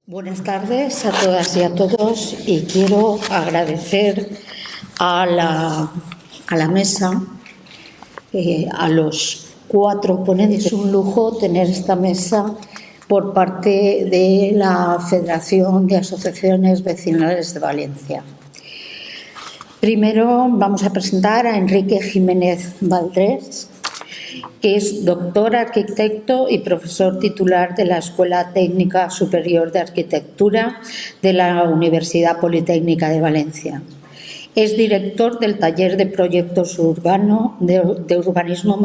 Buenas tardes a todas y a todos, y quiero agradecer a la mesa, a los 4 ponentes. Es un lujo tener esta mesa por parte de la Federación de Asociaciones Vecinales de Valencia. Primero vamos a presentar a Enrique Jiménez Valdrés, que es doctor arquitecto y profesor titular de la Escuela Técnica Superior de Arquitectura de la Universidad Politécnica de Valencia. Es director del taller de proyectos de urbanismo,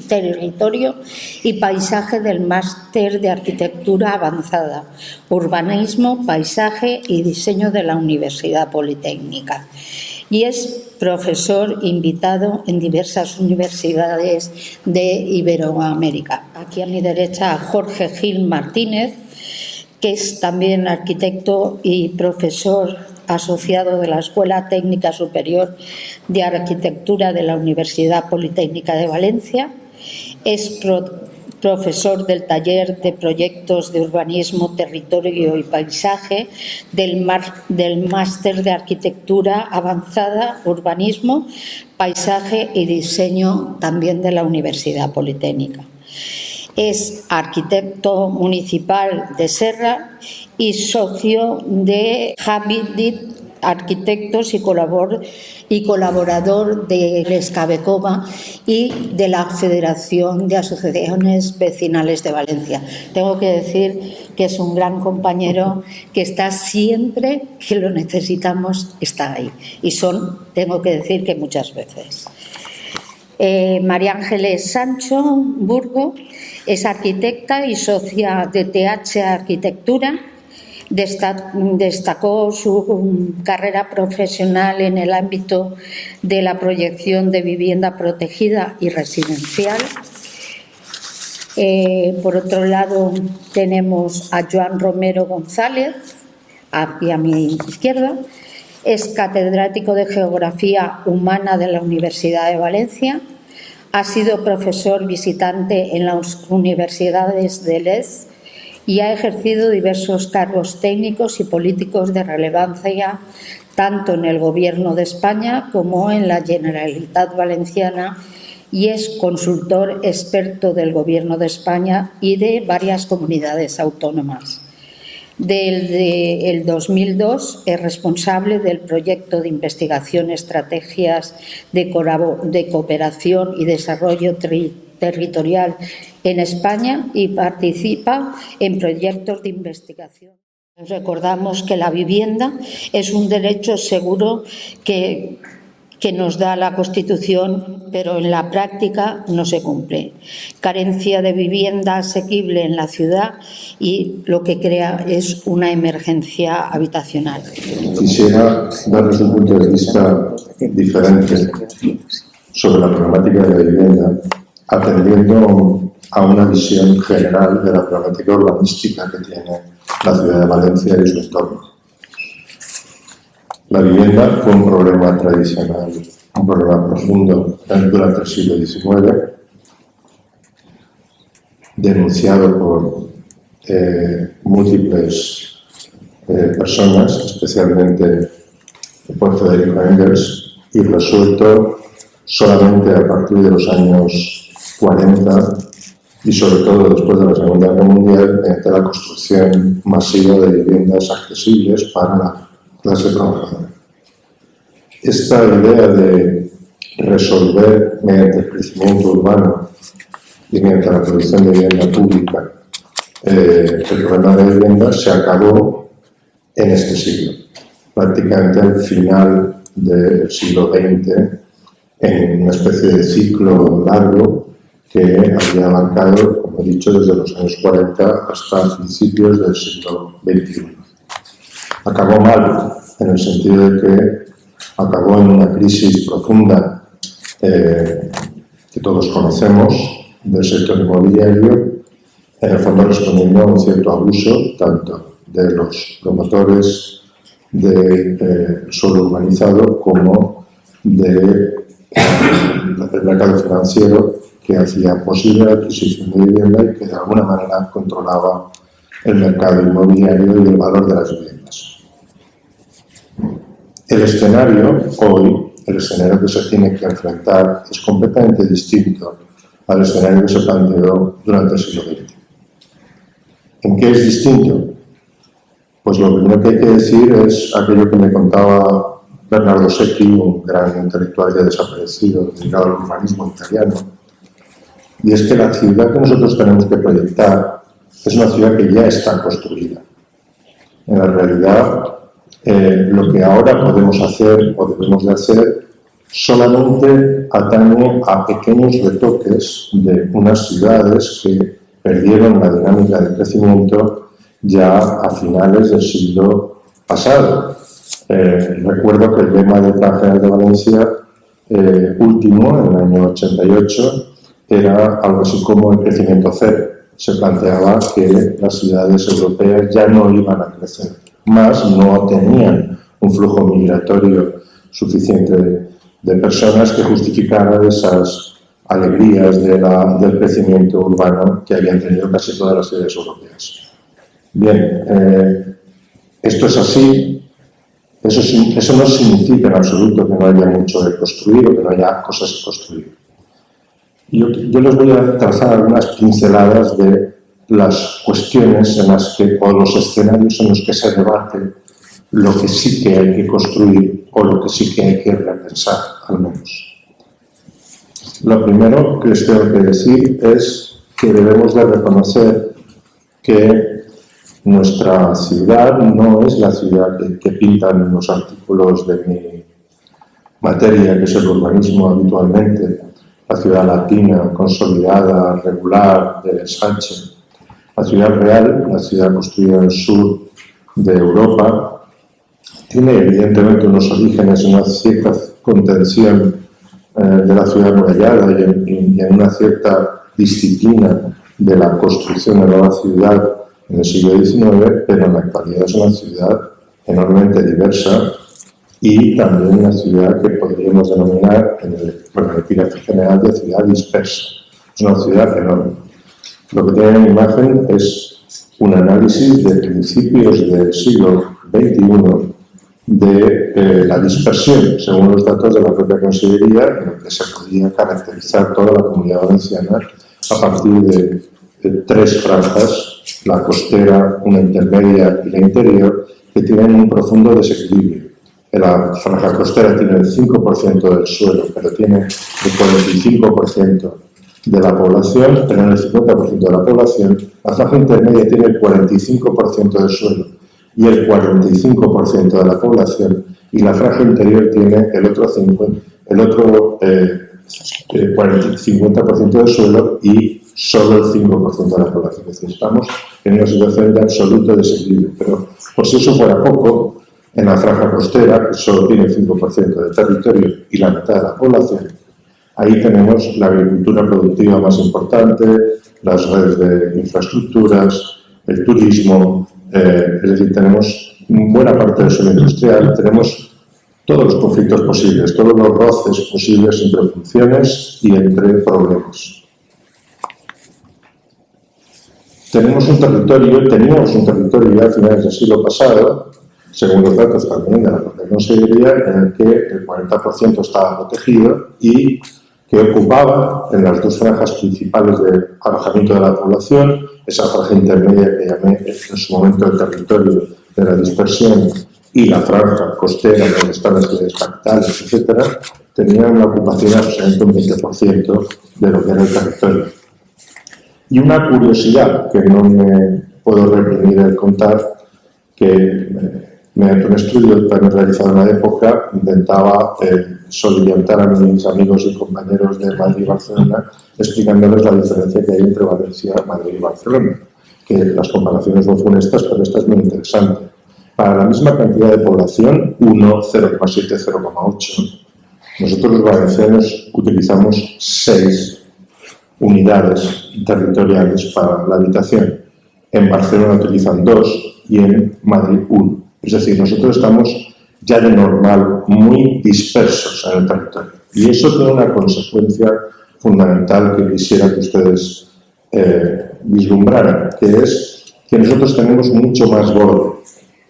territorio y paisaje del máster de arquitectura avanzada, urbanismo, paisaje y diseño de la Universidad Politécnica. Y es profesor invitado en diversas universidades de Iberoamérica. Aquí a mi derecha, Jorge Gil Martínez, que es también arquitecto y profesor asociado de la Escuela Técnica Superior de Arquitectura de la Universidad Politécnica de Valencia. Es profesor del taller de proyectos de urbanismo, territorio y paisaje del máster de arquitectura avanzada, urbanismo, paisaje y diseño también de la Universidad Politécnica. Es arquitecto municipal de Serra y socio de Habitat Arquitectos y colaborador de Escabecoma y de la Federación de Asociaciones Vecinales de Valencia. Tengo que decir que es un gran compañero que está siempre que lo necesitamos, está ahí. Y tengo que decir que muchas veces. María Ángeles Sancho Burgo es arquitecta y socia de TH Arquitectura. Destacó su carrera profesional en el ámbito de la proyección de vivienda protegida y residencial. Por otro lado, tenemos a Joan Romero González, aquí a mi izquierda. Es catedrático de Geografía Humana de la Universidad de Valencia. Ha sido profesor visitante en las universidades de Les y ha ejercido diversos cargos técnicos y políticos de relevancia tanto en el Gobierno de España como en la Generalitat Valenciana, y es consultor experto del Gobierno de España y de varias comunidades autónomas. Desde el 2002 es responsable del proyecto de investigación Estrategias de Cooperación y Desarrollo Territorial en España y participa en proyectos de investigación. Recordamos que la vivienda es un derecho seguro que nos da la Constitución, pero en la práctica no se cumple. Carencia de vivienda asequible en la ciudad y lo que crea es una emergencia habitacional. Quisiera darles un punto de vista diferente sobre la problemática de la vivienda, atendiendo a una visión general de la problemática urbanística que tiene la ciudad de Valencia y su entorno. La vivienda fue un problema tradicional, un problema profundo durante el siglo XIX, denunciado por múltiples personas, especialmente por Federico Engels, y resuelto solamente a partir de los años 40 y sobre todo después de la Segunda Guerra Mundial, mediante la construcción masiva de viviendas accesibles para la clase trabajadora. Esta idea de resolver mediante el crecimiento urbano y mediante la producción de vivienda pública el problema de vivienda se acabó en este siglo, prácticamente al final del siglo XX, en una especie de ciclo largo que había abarcado, como he dicho, desde los años 40 hasta principios del siglo XXI. Acabó mal, en el sentido de que acabó en una crisis profunda que todos conocemos del sector inmobiliario, en el fondo respondiendo a un cierto abuso tanto de los promotores de suelo urbanizado como del mercado financiero, que hacía posible la adquisición de vivienda y que de alguna manera controlaba el mercado inmobiliario y el valor de las viviendas. El escenario hoy, el escenario que se tiene que enfrentar, es completamente distinto al escenario que se planteó durante el siglo XX. ¿En qué es distinto? Pues lo primero que hay que decir es aquello que me contaba Bernardo Secchi, un gran intelectual ya desaparecido, dedicado al urbanismo italiano, y es que la ciudad que nosotros tenemos que proyectar es una ciudad que ya está construida. En la realidad, lo que ahora podemos hacer o debemos de hacer solamente atañe a pequeños retoques de unas ciudades que perdieron la dinámica de crecimiento ya a finales del siglo pasado. Recuerdo que el lema del Plan General de Valencia último, en el año 88, era algo así como el crecimiento cero. Se planteaba que las ciudades europeas ya no iban a crecer, más no tenían un flujo migratorio suficiente de personas que justificara esas alegrías del crecimiento urbano que habían tenido casi todas las ciudades europeas. Bien, esto es así. Eso no significa en absoluto que no haya mucho de construir o que no haya cosas que construir. Yo les voy a trazar algunas pinceladas de las cuestiones en las que, o los escenarios en los que se debate lo que sí que hay que construir o lo que sí que hay que repensar, al menos. Lo primero que les tengo que decir es que debemos de reconocer que nuestra ciudad no es la ciudad que pintan los artículos de mi materia, que es el urbanismo habitualmente, la ciudad latina, consolidada, regular, de ensanche. La ciudad real, la ciudad construida en el sur de Europa, tiene evidentemente unos orígenes, una cierta contención de la ciudad amurallada y en una cierta disciplina de la construcción de la nueva ciudad en el siglo XIX, pero en la actualidad es una ciudad enormemente diversa y también una ciudad que podríamos denominar, en el epígrafe general, de ciudad dispersa. Es una ciudad enorme. Lo que tiene en imagen es un análisis de principios del siglo XXI de la dispersión, según los datos de la propia Consellería, en lo que se podría caracterizar toda la Comunidad Valenciana a partir de tres franjas, la costera, una intermedia y la interior, que tienen un profundo desequilibrio. La franja costera tiene el 5% del suelo, pero tiene el 45% de la población, pero en el 50% de la población. La franja intermedia tiene el 45% del suelo y el 45% de la población, y la franja interior tiene el otro 50% del suelo y solo el 5% de la población. Es decir, estamos en una situación de absoluto desequilibrio. Pero, por si eso fuera poco, en la franja costera, que solo tiene el 5% del territorio y la mitad de la población, ahí tenemos la agricultura productiva más importante, las redes de infraestructuras, el turismo, es decir, tenemos buena parte del suelo industrial, tenemos todos los conflictos posibles, todos los roces posibles entre funciones y entre problemas. Teníamos un territorio ya a finales del siglo pasado, según los datos también de la propia Consellería, en el que el 40% estaba protegido y que ocupaba en las dos franjas principales de alojamiento de la población, esa franja intermedia que llamé en su momento el territorio de la dispersión y la franja costera donde están las ciudades capitales, etc., tenían una ocupación aproximadamente un 20% de lo que era el territorio. Y una curiosidad que no me puedo reprimir el contar, que mediante un estudio también realizado en la época, intentaba soliviantar a mis amigos y compañeros de Madrid y Barcelona, explicándoles la diferencia que hay entre Valencia, Madrid y Barcelona, que las comparaciones no funestas, pero esta es muy interesante. Para la misma cantidad de población, 1, 0,7, 0,8, nosotros los valencianos utilizamos 6 unidades territoriales para la habitación. En Barcelona utilizan 2 y en Madrid 1. Es decir, nosotros estamos ya de normal muy dispersos en el territorio. Y eso tiene una consecuencia fundamental que quisiera que ustedes vislumbraran, que es que nosotros tenemos mucho más borde.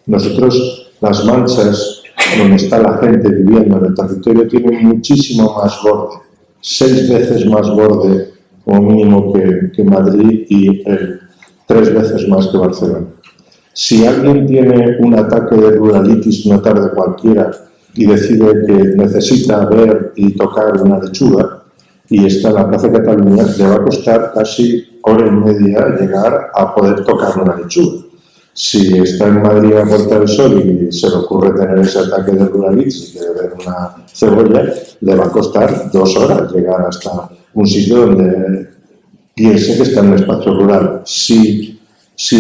Nosotros, las manchas donde está la gente viviendo en el territorio, tienen muchísimo más borde, 6 veces más borde como mínimo que Madrid y 3 veces más que Barcelona. Si alguien tiene un ataque de ruralitis una tarde cualquiera y decide que necesita ver y tocar una lechuga y está en la Plaza de Cataluña, le va a costar casi hora y media llegar a poder tocar una lechuga. Si está en Madrid a Puerta del Sol y se le ocurre tener ese ataque de ruralitis y quiere ver una cebolla, le va a costar 2 horas llegar hasta un sitio donde piense que está en un espacio rural. Si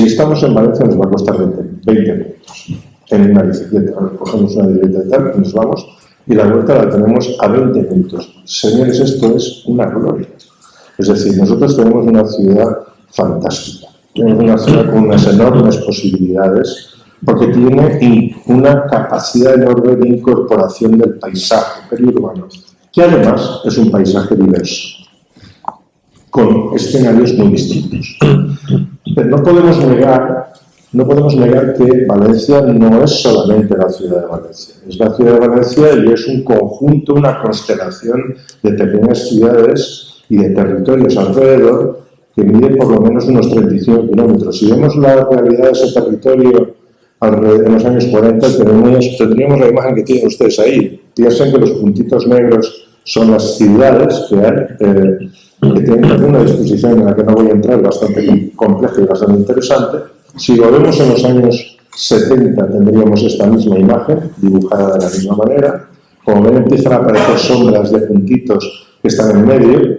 estamos en Valencia nos va a costar 20 minutos en una bicicleta. Cogemos una bicicleta y tal, y nos vamos, y la vuelta la tenemos a 20 minutos. Señores, esto es una gloria. Es decir, nosotros tenemos una ciudad fantástica. Tenemos una ciudad con unas enormes posibilidades, porque tiene una capacidad enorme de incorporación del paisaje periurbano, que además es un paisaje diverso, con escenarios muy distintos. Pero no podemos negar que Valencia no es solamente la ciudad de Valencia. Es la ciudad de Valencia y es un conjunto, una constelación de pequeñas ciudades y de territorios alrededor que mide por lo menos unos 35 kilómetros. Si vemos la realidad de ese territorio en los años 40, tendríamos la imagen que tienen ustedes ahí. Piensen que los puntitos negros son las ciudades que hay, que tienen también una disposición en la que no voy a entrar, bastante compleja y bastante interesante. Si lo vemos en los años 70, tendríamos esta misma imagen, dibujada de la misma manera. Como ven, empiezan a aparecer sombras de puntitos que están en medio.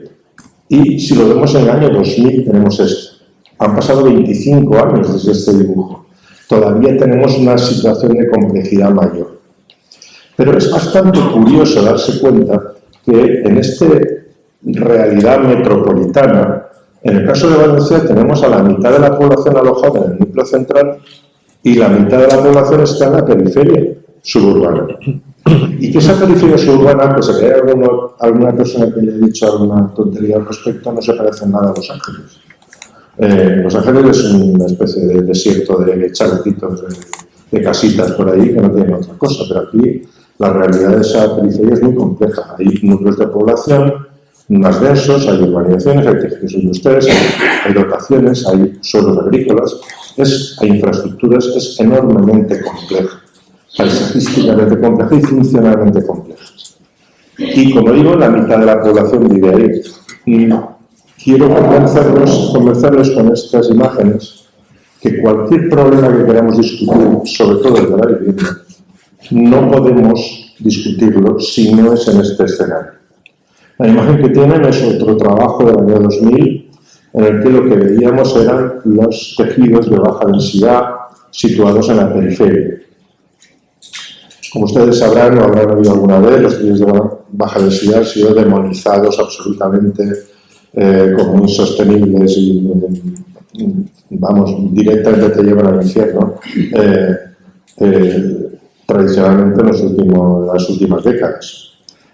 Y si lo vemos en el año 2000, tenemos esto. Han pasado 25 años desde este dibujo. Todavía tenemos una situación de complejidad mayor. Pero es bastante curioso darse cuenta que en esta realidad metropolitana, en el caso de Valencia, tenemos a la mitad de la población alojada en el núcleo central y la mitad de la población está en la periferia suburbana. Y que esa periferia suburbana, pues si hay alguna persona que haya dicho alguna tontería al respecto, no se parece en nada a Los Ángeles. Los Ángeles es una especie de desierto de chaletitos, de casitas por ahí que no tienen otra cosa, pero aquí la realidad de esa periferia es muy compleja. Hay núcleos de población más densos, hay urbanizaciones, hay tejidos industriales, hay dotaciones, hay suelos agrícolas, hay infraestructuras, es enormemente compleja, paisajísticamente compleja y funcionalmente compleja. Y como digo, la mitad de la población vive ahí. Y quiero convencerles con estas imágenes que cualquier problema que queramos discutir, sobre todo el de la vivienda, no podemos discutirlo si no es en este escenario. La imagen que tienen es otro trabajo del año 2000, en el que lo que veíamos eran los tejidos de baja densidad situados en la periferia. Como ustedes sabrán o habrán oído alguna vez, los tejidos de baja densidad han sido demonizados absolutamente como insostenibles y, directamente te llevan al infierno, tradicionalmente en las últimas décadas.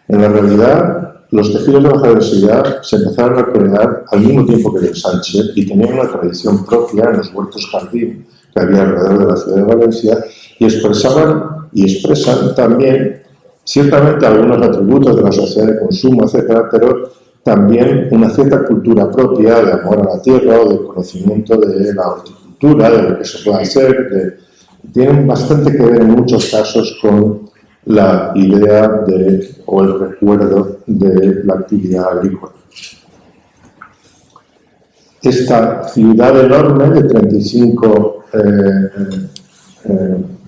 En la realidad, los tejidos de baja densidad se empezaron a crear al mismo tiempo que el ensanche y tenían una tradición propia en los huertos jardín que había alrededor de la ciudad de Valencia y expresan también ciertamente algunos atributos de la sociedad de consumo, etcétera, pero también una cierta cultura propia de amor a la tierra o de conocimiento de la horticultura, de lo que se puede hacer. Tienen bastante que ver en muchos casos con la idea o el recuerdo de la actividad agrícola. Esta ciudad enorme de 35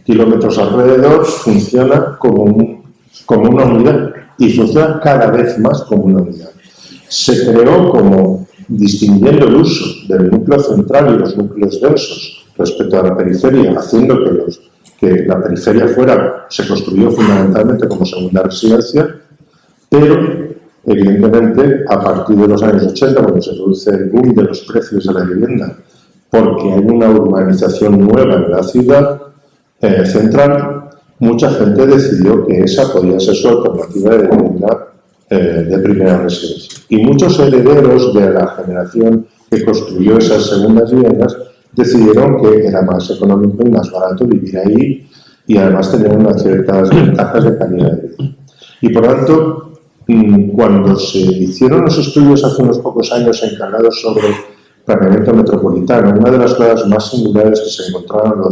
kilómetros alrededor funciona como una unidad y funciona cada vez más como una unidad. Se creó como distinguiendo el uso del núcleo central y los núcleos densos respecto a la periferia, haciendo que la periferia se construyó fundamentalmente como segunda residencia, pero evidentemente a partir de los años 80, cuando se produce el boom de los precios de la vivienda, porque hay una urbanización nueva en la ciudad central, mucha gente decidió que esa podía ser su alternativa de vivienda de primera residencia. Y muchos herederos de la generación que construyó esas segundas viviendas decidieron que era más económico y más barato vivir ahí y además tenían unas ciertas ventajas de calidad de vida. Y por tanto, cuando se hicieron los estudios hace unos pocos años encargados sobre planeamiento metropolitano, una de las cosas más singulares que se encontraron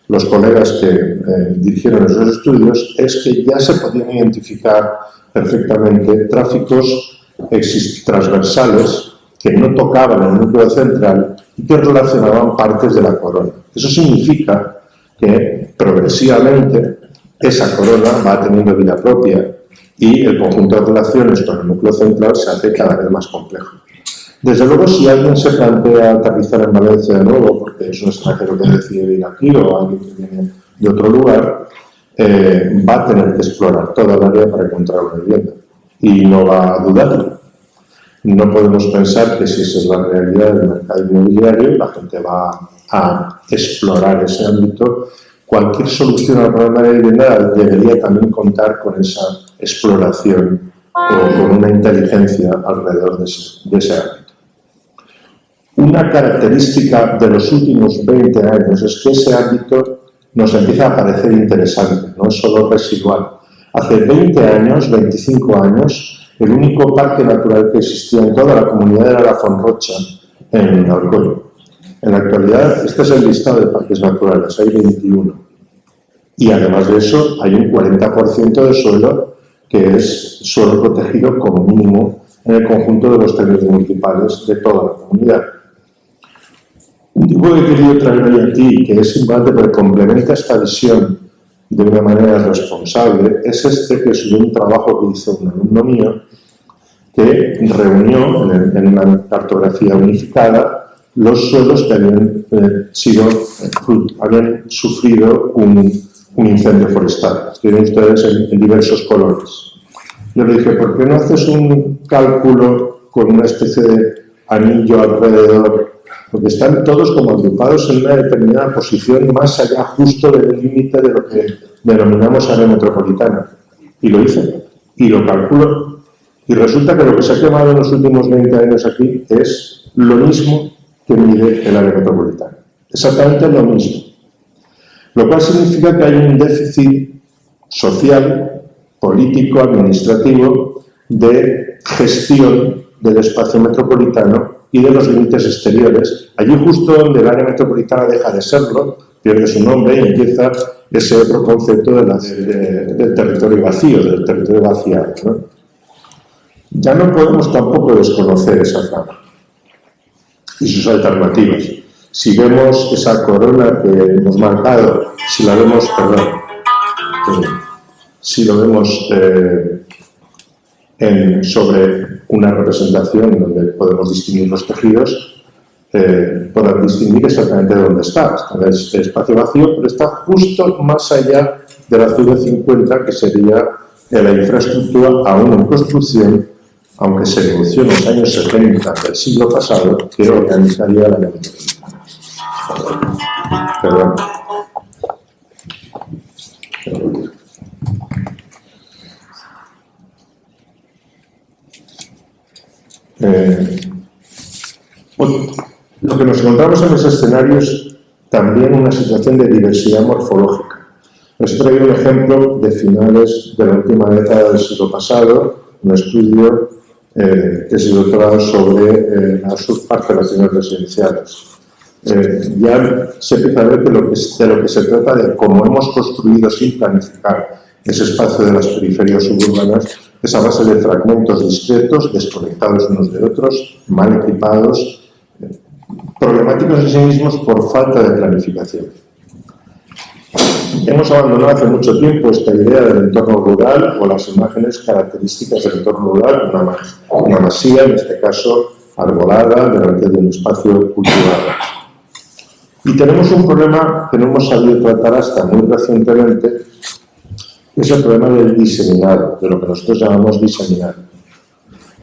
los colegas que dirigieron esos estudios es que ya se podían identificar perfectamente tráficos transversales que no tocaban el núcleo central y que relacionaban partes de la corona. Eso significa que progresivamente esa corona va teniendo vida propia y el conjunto de relaciones con el núcleo central se hace cada vez más complejo. Desde luego, si alguien se plantea aterrizar en Valencia de nuevo, porque es un extranjero que decide vivir aquí o alguien que viene de otro lugar, va a tener que explorar toda el área para encontrar una vivienda y no va a dudarlo. No podemos pensar que si esa es la realidad del mercado inmobiliario, la gente va a explorar ese ámbito. Cualquier solución al problema de vivienda debería también contar con esa exploración o con una inteligencia alrededor de ese ámbito. Una característica de los últimos 20 años es que ese ámbito nos empieza a parecer interesante, no es solo residual. Hace 20 años, 25 años, el único parque natural que existía en toda la comunidad era la Font Rocha, en Alcoy. En la actualidad, este es el listado de parques naturales, hay 21. Y además de eso, hay un 40% de suelo que es suelo protegido como mínimo en el conjunto de los territorios municipales de toda la comunidad. Un tipo que he querido traer hoy aquí, que es importante porque complementa esta visión de una manera responsable, es que es un trabajo que hizo un alumno mío que reunió en una cartografía unificada los suelos que habían sufrido un incendio forestal. Tienen ustedes en diversos colores. Yo le dije, ¿por qué no haces un cálculo con una especie de anillo alrededor? Porque están todos como agrupados en una determinada posición más allá justo del límite de lo que denominamos área metropolitana. Y lo hice, y lo calculo. Y resulta que lo que se ha quemado en los últimos 20 años aquí es lo mismo que mide el área metropolitana. Exactamente lo mismo. Lo cual significa que hay un déficit social, político, administrativo, de gestión del espacio metropolitano y de los límites exteriores. Allí justo donde el área metropolitana deja de serlo, pierde su nombre y empieza ese otro concepto del territorio vacío, del territorio vaciado, ¿no? Ya no podemos tampoco desconocer esa zona y sus alternativas. Si vemos esa corona que hemos marcado, si la vemos, si lo vemos sobre una representación donde podemos distinguir los tejidos, podrán distinguir exactamente dónde está. Está en el espacio vacío, pero está justo más allá del azul de 50, que sería la infraestructura aún en construcción, aunque se inició en los años 70 del siglo pasado, que organizaría la área metropolitana. Perdón. Lo que nos encontramos en los escenarios también una situación de diversidad morfológica. Les he traído un ejemplo de finales de la última década del siglo pasado, un estudio tesis doctorado sobre las subparcelaciones residenciales. Ya se empieza a ver que de lo que se trata de cómo hemos construido sin planificar ese espacio de las periferias suburbanas es a base de fragmentos discretos, desconectados unos de otros, mal equipados, problemáticos en sí mismos por falta de planificación. Hemos abandonado hace mucho tiempo esta idea del entorno rural o las imágenes características del entorno rural, una masía, en este caso arbolada, delante de un espacio cultivado. Y tenemos un problema que no hemos sabido tratar hasta muy recientemente, que es el problema del diseminado, de lo que nosotros llamamos diseminado.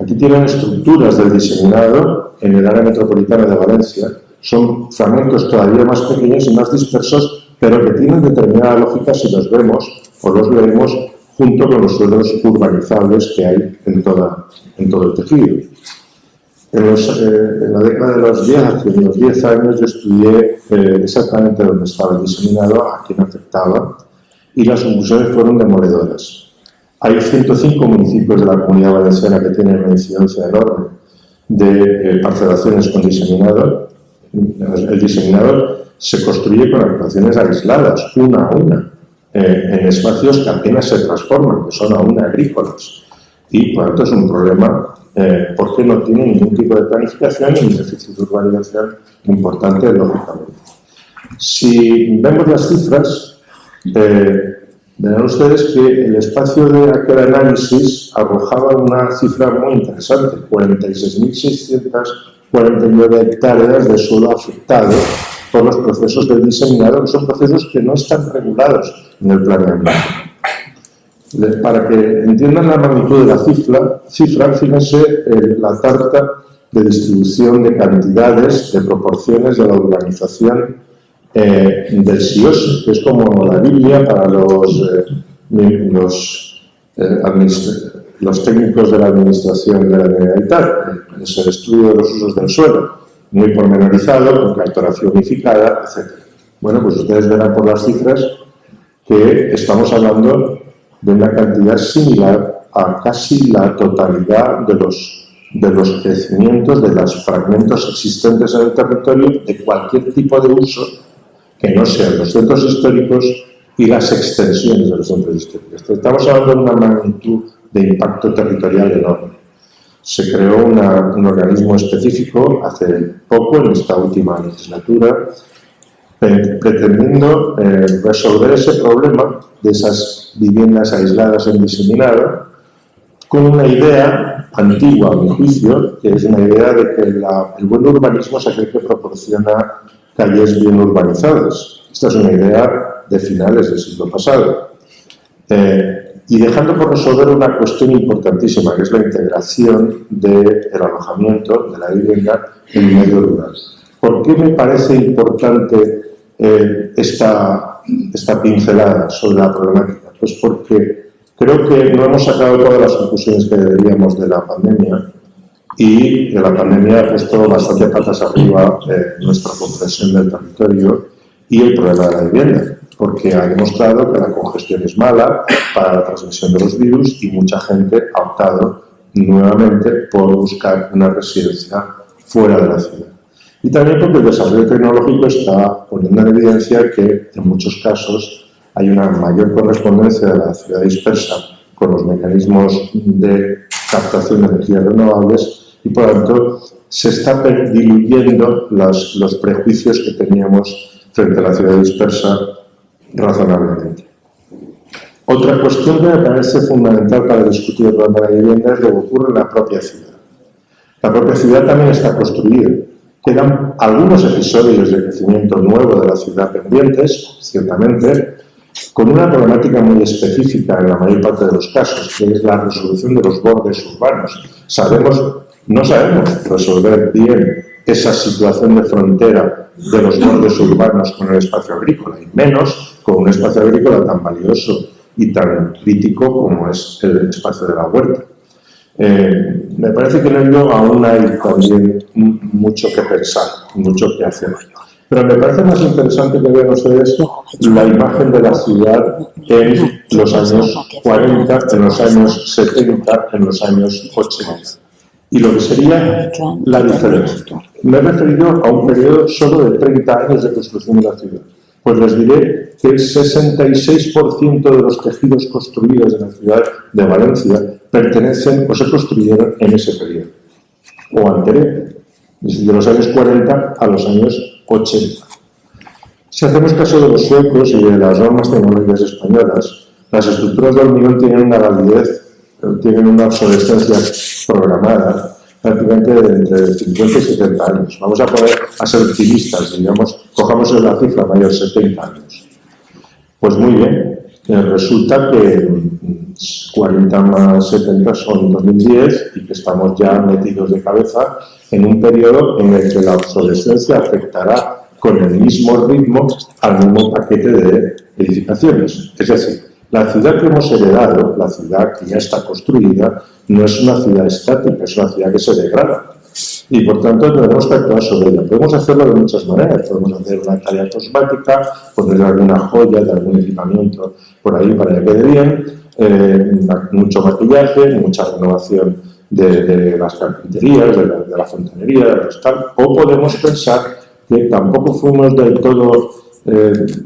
Aquí tienen estructuras del diseminado en el área metropolitana de Valencia. Son fragmentos todavía más pequeños y más dispersos, pero que tienen determinada lógica si los vemos o los leemos junto con los suelos urbanizables que hay en todo el tejido. En la década de los 10, hace unos 10 años, yo estudié exactamente donde estaba el diseminado, a quién afectaba, y las conclusiones fueron demoledoras. Hay 105 municipios de la Comunidad Valenciana que tienen una incidencia enorme de parcelaciones con diseminador. El diseminador se construye con actuaciones aisladas, una a una, en espacios que apenas se transforman, que son aún agrícolas. Y por lo tanto es un problema porque no tiene ningún tipo de planificación y un déficit de urbanización importante, lógicamente. Si vemos las cifras, verán ustedes que el espacio de aquel análisis arrojaba una cifra muy interesante, 46.649 hectáreas de suelo afectado por los procesos de diseminado, que son procesos que no están regulados en el planeamiento. Para que entiendan la magnitud de la cifra, fíjense la tarta de distribución de cantidades, de proporciones de la urbanización del SIOS, que es como la Biblia para los técnicos de la Administración de la Generalitat. Es el estudio de los usos del suelo, muy pormenorizado, con cartografía unificada, etc. Bueno, pues ustedes verán por las cifras que estamos hablando de una cantidad similar a casi la totalidad de los crecimientos de los fragmentos existentes en el territorio de cualquier tipo de uso que no sean los centros históricos y las extensiones de los centros históricos. Estamos hablando de una magnitud de impacto territorial enorme. Se creó un organismo específico hace poco, en esta última legislatura, pretendiendo resolver ese problema de esas viviendas aisladas en diseminado, con una idea antigua, a mi juicio, que es una idea de que el buen urbanismo es aquel que proporciona calles bien urbanizadas. Esta es una idea de finales del siglo pasado. Y dejando por resolver una cuestión importantísima, que es la integración del alojamiento, de la vivienda, en el medio rural. ¿Por qué me parece importante esta pincelada sobre la problemática? Pues porque creo que no hemos sacado todas las conclusiones que deberíamos de la pandemia y la pandemia ha puesto bastante patas arriba nuestra comprensión del territorio y el problema de la vivienda, porque ha demostrado que la congestión es mala para la transmisión de los virus y mucha gente ha optado nuevamente por buscar una residencia fuera de la ciudad. Y también porque el desarrollo tecnológico está poniendo en evidencia que en muchos casos hay una mayor correspondencia de la ciudad dispersa con los mecanismos de captación de energías renovables y por lo tanto se está diluyendo los prejuicios que teníamos frente a la ciudad dispersa razonablemente. Otra cuestión que me parece fundamental para discutir el problema de la vivienda es lo que ocurre en la propia ciudad. La propia ciudad también está construida. Quedan algunos episodios de crecimiento nuevo de la ciudad pendientes, ciertamente, con una problemática muy específica en la mayor parte de los casos, que es la resolución de los bordes urbanos. No sabemos resolver bien esa situación de frontera de los bordes urbanos con el espacio agrícola, y menos con un espacio agrícola tan valioso y tan crítico como es el espacio de la huerta. Me parece que en ello aún hay también mucho que pensar, mucho que hacer. Pero me parece más interesante que vean ustedes la imagen de la ciudad en los años 40, en los años 70, en los años 80. Y lo que sería la diferencia. Me he referido a un periodo solo de 30 años de construcción de la ciudad. Pues les diré que el 66% de los tejidos construidos en la ciudad de Valencia pertenecen o se construyeron en ese periodo, o anterior, de los años 40 a los años 80. Si hacemos caso de los suecos y de las normas tecnológicas españolas, las estructuras de hormigón tienen una validez, tienen una obsolescencia programada prácticamente de entre 50 y 70 años. Vamos a ser optimistas, digamos, cojamos la cifra mayor, 70 años. Pues muy bien, resulta que 40 más 70 son 2010 y que estamos ya metidos de cabeza en un periodo en el que la obsolescencia afectará con el mismo ritmo al mismo paquete de edificaciones. Es decir, la ciudad que hemos heredado, la ciudad que ya está construida, no es una ciudad estática, es una ciudad que se degrada. y por tanto tenemos que actuar sobre ella. Podemos hacerlo de muchas maneras, podemos hacer una tarea cosmética, ponerle alguna joya de algún equipamiento por ahí para que quede bien, mucho maquillaje, mucha renovación de las carpinterías, de la fontanería, de los tal, o podemos pensar que tampoco fuimos del todo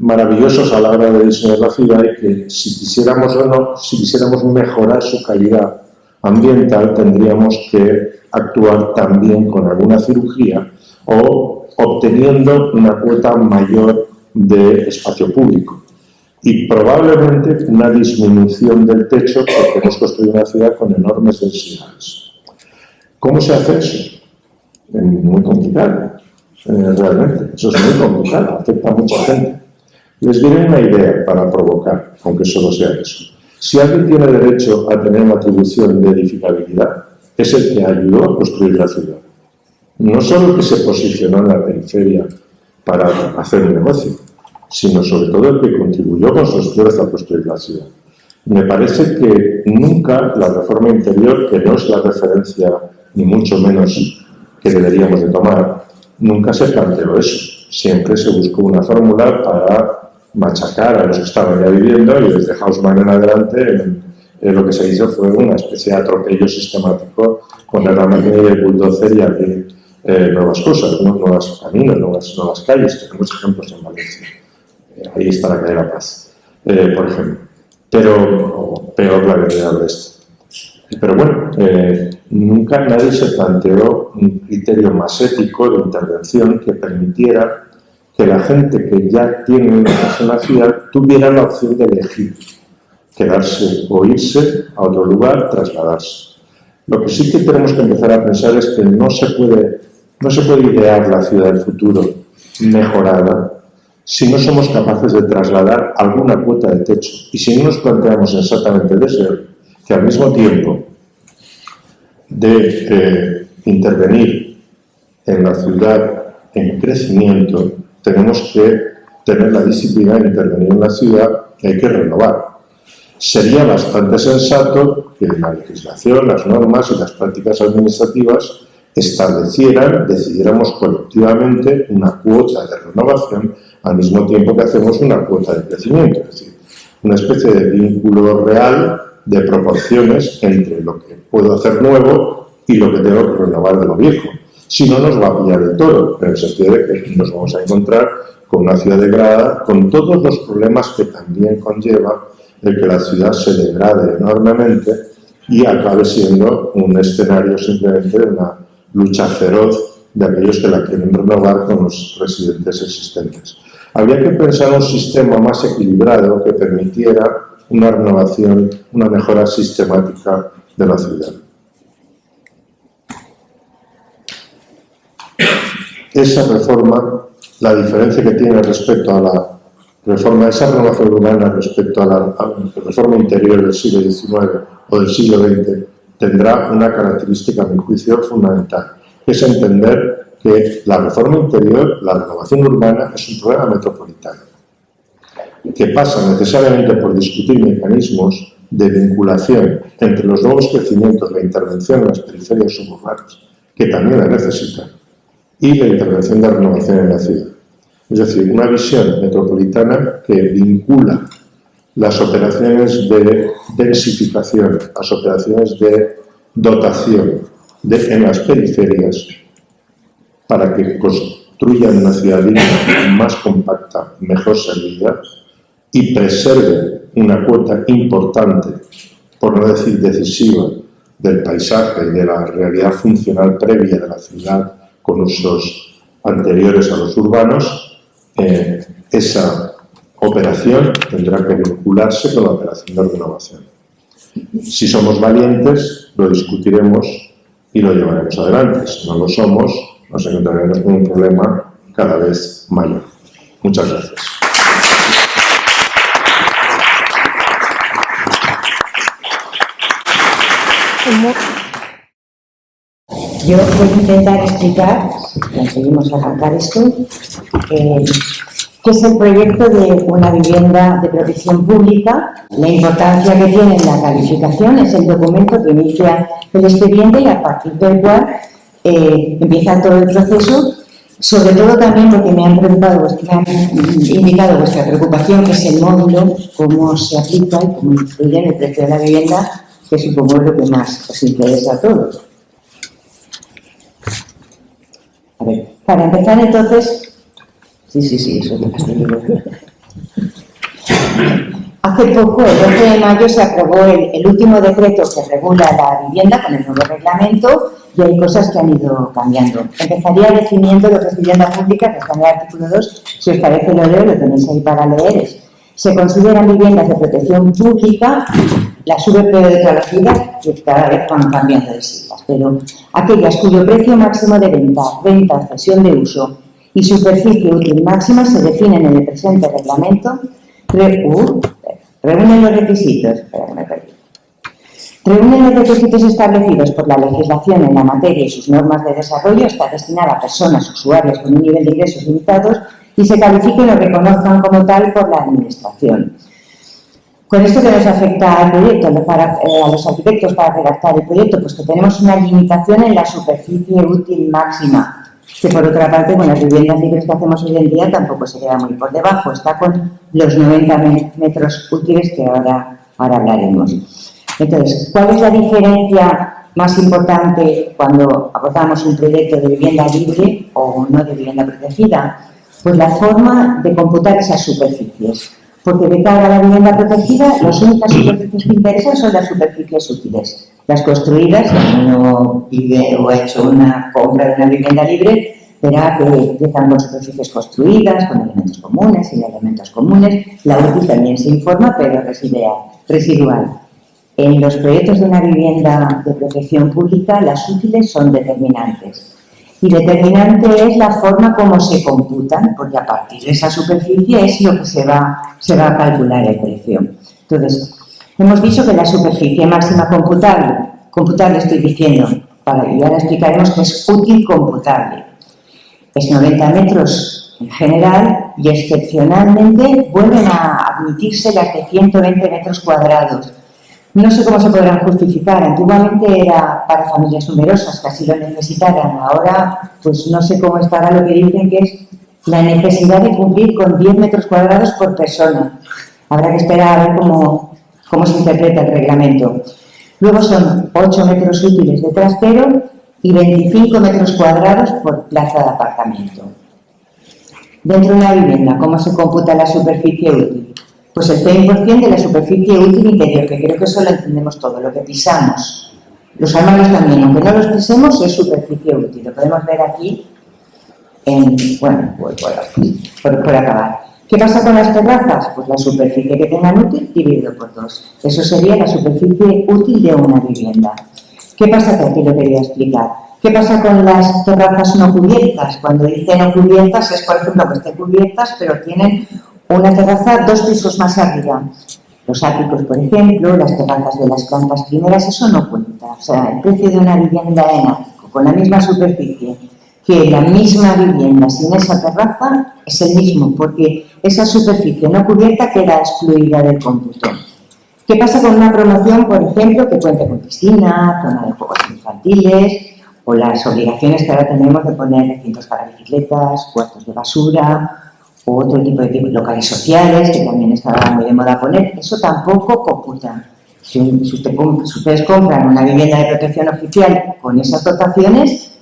maravillosos a la hora de diseñar la ciudad y que si quisiéramos mejorar su calidad ambiental tendríamos que actuar también con alguna cirugía o obteniendo una cuota mayor de espacio público y probablemente una disminución del techo porque hemos construido una ciudad con enormes densidades. ¿Cómo se hace eso? Muy complicado, realmente. Eso es muy complicado, afecta a mucha gente. Les diré una idea para provocar, aunque solo sea eso. Si alguien tiene derecho a tener una atribución de edificabilidad, es el que ayudó a construir la ciudad. No solo el que se posicionó en la periferia para hacer un negocio, sino sobre todo el que contribuyó con su esfuerzo a construir la ciudad. Me parece que nunca la reforma interior, que no es la referencia ni mucho menos que deberíamos de tomar, nunca se planteó eso. Siempre se buscó una fórmula para machacar a los que estaban ya viviendo y desde Haussmann en adelante lo que se hizo fue una especie de atropello sistemático con la máquina y el bulldozer y abrir nuevas cosas, nuevos caminos, nuevas calles. Tenemos ejemplos en Valencia. Ahí está la calle de la Paz, por ejemplo. Pero peor la avenida del Oeste. Pero bueno, nunca nadie se planteó un criterio más ético de intervención que permitiera que la gente que ya tiene una casa en la ciudad tuviera la opción de elegir quedarse o irse a otro lugar, trasladarse. Lo que sí que tenemos que empezar a pensar es que no se puede idear la ciudad del futuro mejorada si no somos capaces de trasladar alguna cuota de techo y si no nos planteamos exactamente eso, que al mismo tiempo de intervenir en la ciudad en crecimiento, tenemos que tener la disciplina de intervenir en la ciudad que hay que renovar. Sería bastante sensato que la legislación, las normas y las prácticas administrativas decidiéramos colectivamente una cuota de renovación al mismo tiempo que hacemos una cuota de crecimiento, es decir, una especie de vínculo real de proporciones entre lo que puedo hacer nuevo y lo que tengo que renovar de lo viejo. Si no, nos va a pillar el toro, en el sentido de que nos vamos a encontrar con una ciudad degradada, con todos los problemas que también conlleva el que la ciudad se degrade enormemente y acabe siendo un escenario simplemente de una lucha feroz de aquellos que la quieren renovar con los residentes existentes. Habría que pensar un sistema más equilibrado que permitiera una renovación, una mejora sistemática de la ciudad. Esa reforma, la diferencia que tiene respecto a la reforma, esa renovación urbana respecto a la reforma interior del siglo XIX o del siglo XX, tendrá una característica, a mi juicio, fundamental, que es entender que la reforma interior, la renovación urbana, es un problema metropolitano, que pasa necesariamente por discutir mecanismos de vinculación entre los nuevos crecimientos, la intervención en las periferias suburbanas, que también la necesitan, y la intervención de renovación en la ciudad. Es decir, una visión metropolitana que vincula las operaciones de densificación, las operaciones de dotación en las periferias para que construyan una ciudad digna, más compacta, mejor servida y preserve una cuota importante, por no decir decisiva, del paisaje y de la realidad funcional previa de la ciudad con usos anteriores a los urbanos. Esa operación tendrá que vincularse con la operación de renovación. Si somos valientes, lo discutiremos y lo llevaremos adelante. Si no lo somos, nos encontraremos con un problema cada vez mayor. Muchas gracias. Yo voy a intentar explicar, si conseguimos arrancar esto, qué es el proyecto de una vivienda de protección pública, la importancia que tiene en la calificación, es el documento que inicia el expediente y a partir del cual empieza todo el proceso, sobre todo también porque me han preocupado, me han indicado vuestra preocupación, que es el módulo, cómo se aplica y cómo influye en el precio de la vivienda, que supongo es lo que más os interesa a todos. A ver, para empezar entonces, sí, eso es lo que estoy diciendo. Hace poco, el 12 de mayo, se aprobó el último decreto que regula la vivienda con el nuevo reglamento y hay cosas que han ido cambiando. Empezaría definiendo lo que es vivienda pública, que está en el artículo 2, si os parece lo leo, lo tenéis ahí para leer. Se consideran viviendas de protección pública las VPO de toda la vida, que cada vez van cambiando de siglas, pero aquellas cuyo precio máximo de venta, cesión de uso y superficie útil máxima se definen en el presente reglamento. Reúnen los requisitos. Reúnen los requisitos establecidos por la legislación en la materia y sus normas de desarrollo. Está destinada a personas usuarias con un nivel de ingresos limitados y se califiquen o reconozcan como tal por la Administración. Con esto que nos afecta al proyecto, a los arquitectos para redactar el proyecto, pues que tenemos una limitación en la superficie útil máxima, que por otra parte con las viviendas libres que hacemos hoy en día tampoco se queda muy por debajo, está con los 90 metros útiles que ahora hablaremos. Entonces, ¿cuál es la diferencia más importante cuando abordamos un proyecto de vivienda libre o no de vivienda protegida? Pues la forma de computar esas superficies. Porque de cara a la vivienda protegida, las únicas superficies que interesan son las superficies útiles. Las construidas, si uno vive o ha hecho una compra de una vivienda libre, verá que empiezan con superficies construidas, con elementos comunes, sin elementos comunes. La útil también se informa, pero residual. En los proyectos de una vivienda de protección pública, las útiles son determinantes. Y determinante es la forma como se computan, porque a partir de esa superficie es lo que se va a calcular el precio. Entonces, hemos dicho que la superficie máxima computable estoy diciendo, y ahora explicaremos que es útil computable. Es 90 metros en general y excepcionalmente vuelven a admitirse las de 120 metros cuadrados. No sé cómo se podrán justificar. Antiguamente era para familias numerosas que así lo necesitaran. Ahora, pues no sé cómo estará lo que dicen que es la necesidad de cumplir con 10 metros cuadrados por persona. Habrá que esperar a ver cómo se interpreta el reglamento. Luego son 8 metros útiles de trastero y 25 metros cuadrados por plaza de aparcamiento. Dentro de una vivienda, ¿cómo se computa la superficie útil? Pues el 100% de la superficie útil interior, que creo que eso lo entendemos todo, lo que pisamos. Los armarios también, aunque no los pisemos, es superficie útil. Lo podemos ver aquí, por acabar. ¿Qué pasa con las terrazas? Pues la superficie que tengan útil dividido por 2. Eso sería la superficie útil de una vivienda. ¿Qué pasa? Que aquí lo quería explicar. ¿Qué pasa con las terrazas no cubiertas? Cuando dice no cubiertas es, por ejemplo, que estén cubiertas, pero tienen una terraza 2 pisos más arriba. Los áticos, por ejemplo, las terrazas de las plantas primeras, eso no cuenta. O sea, el precio de una vivienda en ático con la misma superficie que la misma vivienda sin esa terraza es el mismo, porque esa superficie no cubierta queda excluida del cómputo. ¿Qué pasa con una promoción, por ejemplo, que cuente con piscina, zona de juegos infantiles, o las obligaciones que ahora tenemos de poner recintos para bicicletas, puestos de basura, o otro tipo de locales sociales, que también estaba muy de moda poner? Eso tampoco computa. Si ustedes compran una vivienda de protección oficial con esas dotaciones,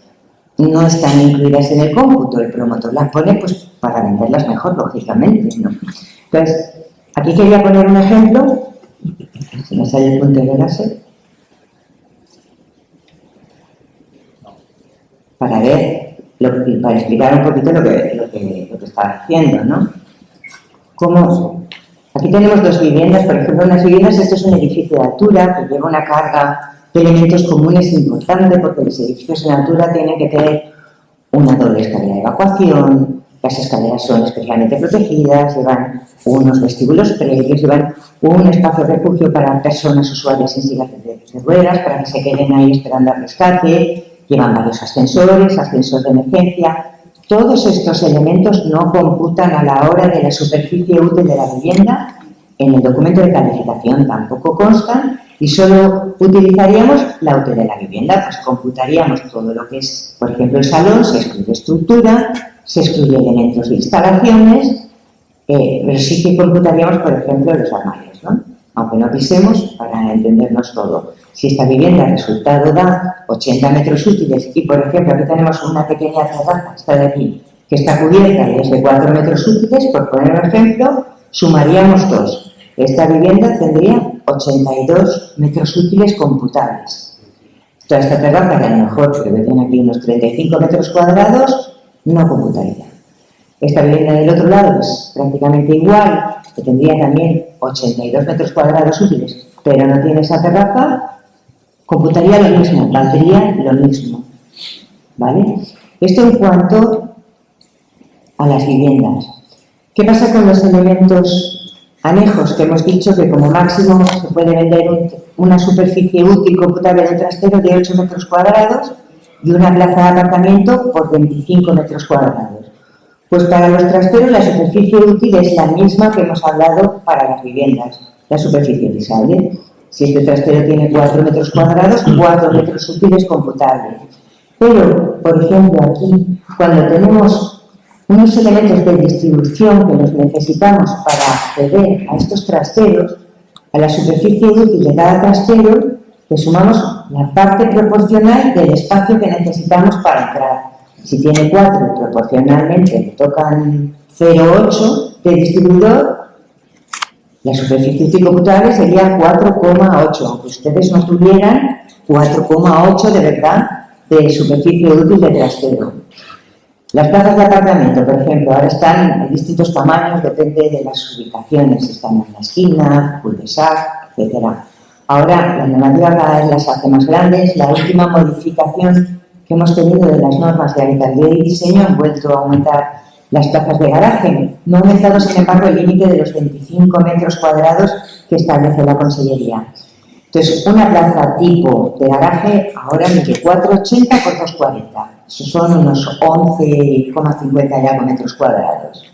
no están incluidas en el cómputo. El promotor las pone pues para venderlas mejor, lógicamente, ¿no? Entonces, aquí quería poner un ejemplo. Si me sale el punto de láser. Para explicar un poquito lo que está haciendo, ¿no? Aquí tenemos 2 viviendas, por ejemplo, unas viviendas, esto es un edificio de altura que lleva una carga de elementos comunes importante, porque los edificios en altura tienen que tener una doble escalera de evacuación, las escaleras son especialmente protegidas, llevan unos vestíbulos previos, llevan un espacio de refugio para personas usuarias en sillas de ruedas, para que se queden ahí esperando al rescate, llevan varios ascensores, ascensor de emergencia. Todos estos elementos no computan a la hora de la superficie útil de la vivienda. En el documento de calificación tampoco constan y solo utilizaríamos la UT de la vivienda, pues computaríamos todo lo que es, por ejemplo, el salón, se excluye estructura, se excluye elementos de instalaciones, pero sí que computaríamos, por ejemplo, los armarios, ¿no? Aunque no pisemos, para entendernos todo. Si esta vivienda resultado da 80 metros útiles y, por ejemplo, aquí tenemos una pequeña terraza, esta de aquí, que está cubierta y es de 4 metros útiles, por poner un ejemplo, sumaríamos 2. Esta vivienda tendría 82 metros útiles computables. Toda esta terraza, que a lo mejor creo que tiene aquí unos 35 metros cuadrados, no computaría. Esta vivienda del otro lado es prácticamente igual, que tendría también 82 metros cuadrados útiles, pero no tiene esa terraza, computaría lo mismo, valdría lo mismo. ¿Vale? Esto en cuanto a las viviendas. ¿Qué pasa con los elementos anejos? Que hemos dicho que como máximo se puede vender una superficie útil computable de un trastero de 8 metros cuadrados y una plaza de aparcamiento por 25 metros cuadrados. Pues para los trasteros la superficie útil es la misma que hemos hablado para las viviendas, la superficie utilizable. Si este trastero tiene 4 metros cuadrados, 4 metros útiles computables. Pero, por ejemplo, aquí, cuando tenemos unos elementos de distribución que los necesitamos para acceder a estos trasteros, a la superficie útil de cada trastero, le sumamos la parte proporcional del espacio que necesitamos para entrar. Si tiene 4, proporcionalmente le tocan 0,8 de distribuidor, la superficie útil computable sería 4,8, aunque ustedes no tuvieran 4,8 de verdad de superficie útil de trastero. Las plazas de apartamento, por ejemplo, ahora están en distintos tamaños, depende de las ubicaciones, están en la esquina, cul-de-sac, etc. Ahora la normativa cada vez las hace más grandes. La última modificación que hemos tenido de las normas de habitabilidad y diseño han vuelto a aumentar las plazas de garaje. No ha aumentado, sin embargo, el límite de los 25 metros cuadrados que establece la Consellería. Entonces, una plaza tipo de garaje ahora mide 4,80 por 2,40. Eso son unos 11,50 y algo metros cuadrados.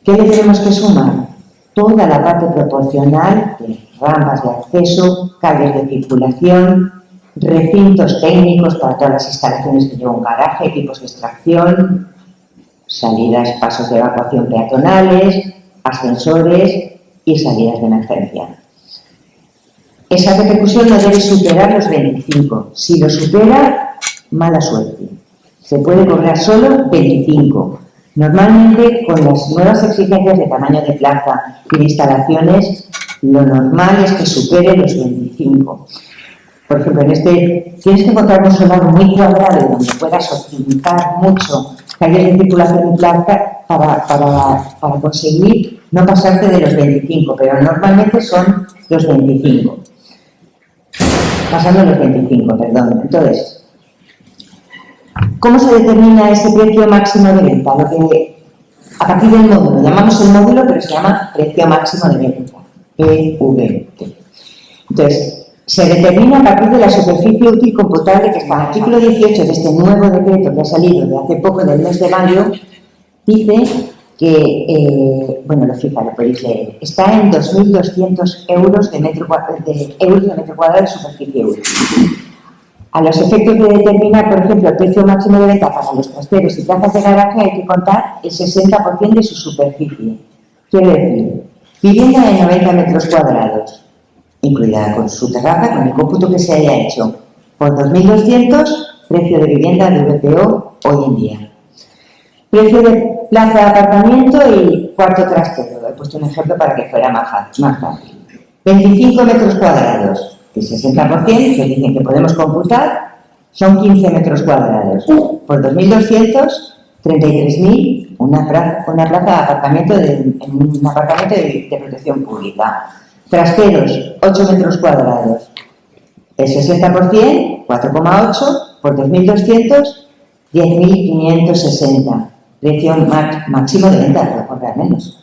¿Qué le tenemos que sumar? Toda la parte proporcional de rampas de acceso, calles de circulación, recintos técnicos para todas las instalaciones que lleva un garaje, equipos de extracción, salidas, pasos de evacuación peatonales, ascensores y salidas de emergencia. Esa repercusión no debe superar los 25. Si lo supera, mala suerte. Se puede cobrar solo 25. Normalmente, con las nuevas exigencias de tamaño de plaza y de instalaciones, lo normal es que supere los 25. Por ejemplo, tienes que encontrar un solar muy cuadrado donde puedas optimizar mucho calles de circulación y plaza para conseguir no pasarte de los 25, pero normalmente son los 25. Pasando los 25, perdón. Entonces, ¿cómo se determina ese precio máximo de venta? A partir del módulo, llamamos el módulo, pero se llama precio máximo de venta, PVT. Entonces, se determina a partir de la superficie útil computable que está en el artículo 18 de este nuevo decreto que ha salido de hace poco, del mes de mayo, dice que, lo fija, lo podéis leer, está en 2.200 euros de metro cuadrado de superficie útil. A los efectos de determinar, por ejemplo, el precio máximo de venta para los trasteros y plazas de garaje hay que contar el 60% de su superficie. Quiere decir, vivienda de 90 metros cuadrados, incluida con su terraza, con el cómputo que se haya hecho, por 2.200, precio de vivienda de VPO hoy en día. Precio de plaza de aparcamiento y cuarto trastero. He puesto un ejemplo para que fuera más fácil. 25 metros cuadrados, que es 60%, que dicen que podemos computar, son 15 metros cuadrados. Por 2.200, 33.000, una plaza de aparcamiento en un apartamento de protección pública. Trasteros, 8 metros cuadrados. El 60%, 4,8, por 2.200, 10.560. Precio máximo de venta, puede cobrar menos.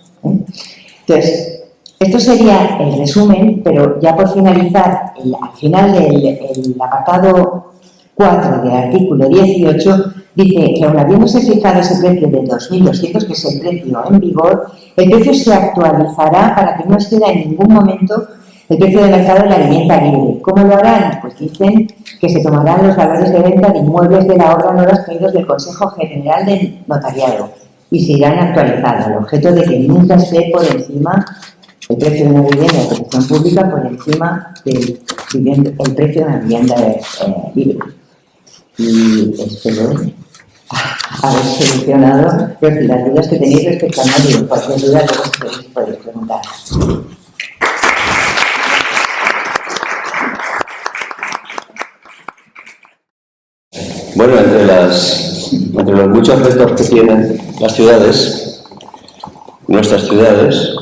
Entonces, esto sería el resumen, pero ya por finalizar, al final del apartado 4 del artículo 18, dice que aun habiéndose fijado ese precio de 2.200, que es el precio en vigor, el precio se actualizará para que no exceda en ningún momento el precio de mercado de la vivienda libre. ¿Cómo lo harán? Pues dicen que se tomarán los valores de venta de inmuebles de la obra no traídos del Consejo General del Notariado y se irán actualizando, al objeto de que nunca esté por encima el precio de una vivienda de protección pública por encima del precio de una vivienda libre. Y espero haber solucionado las dudas que tenéis respecto a nadie. Cualquier duda luego podéis preguntar. Bueno, entre los muchos retos que tienen las ciudades, nuestras ciudades,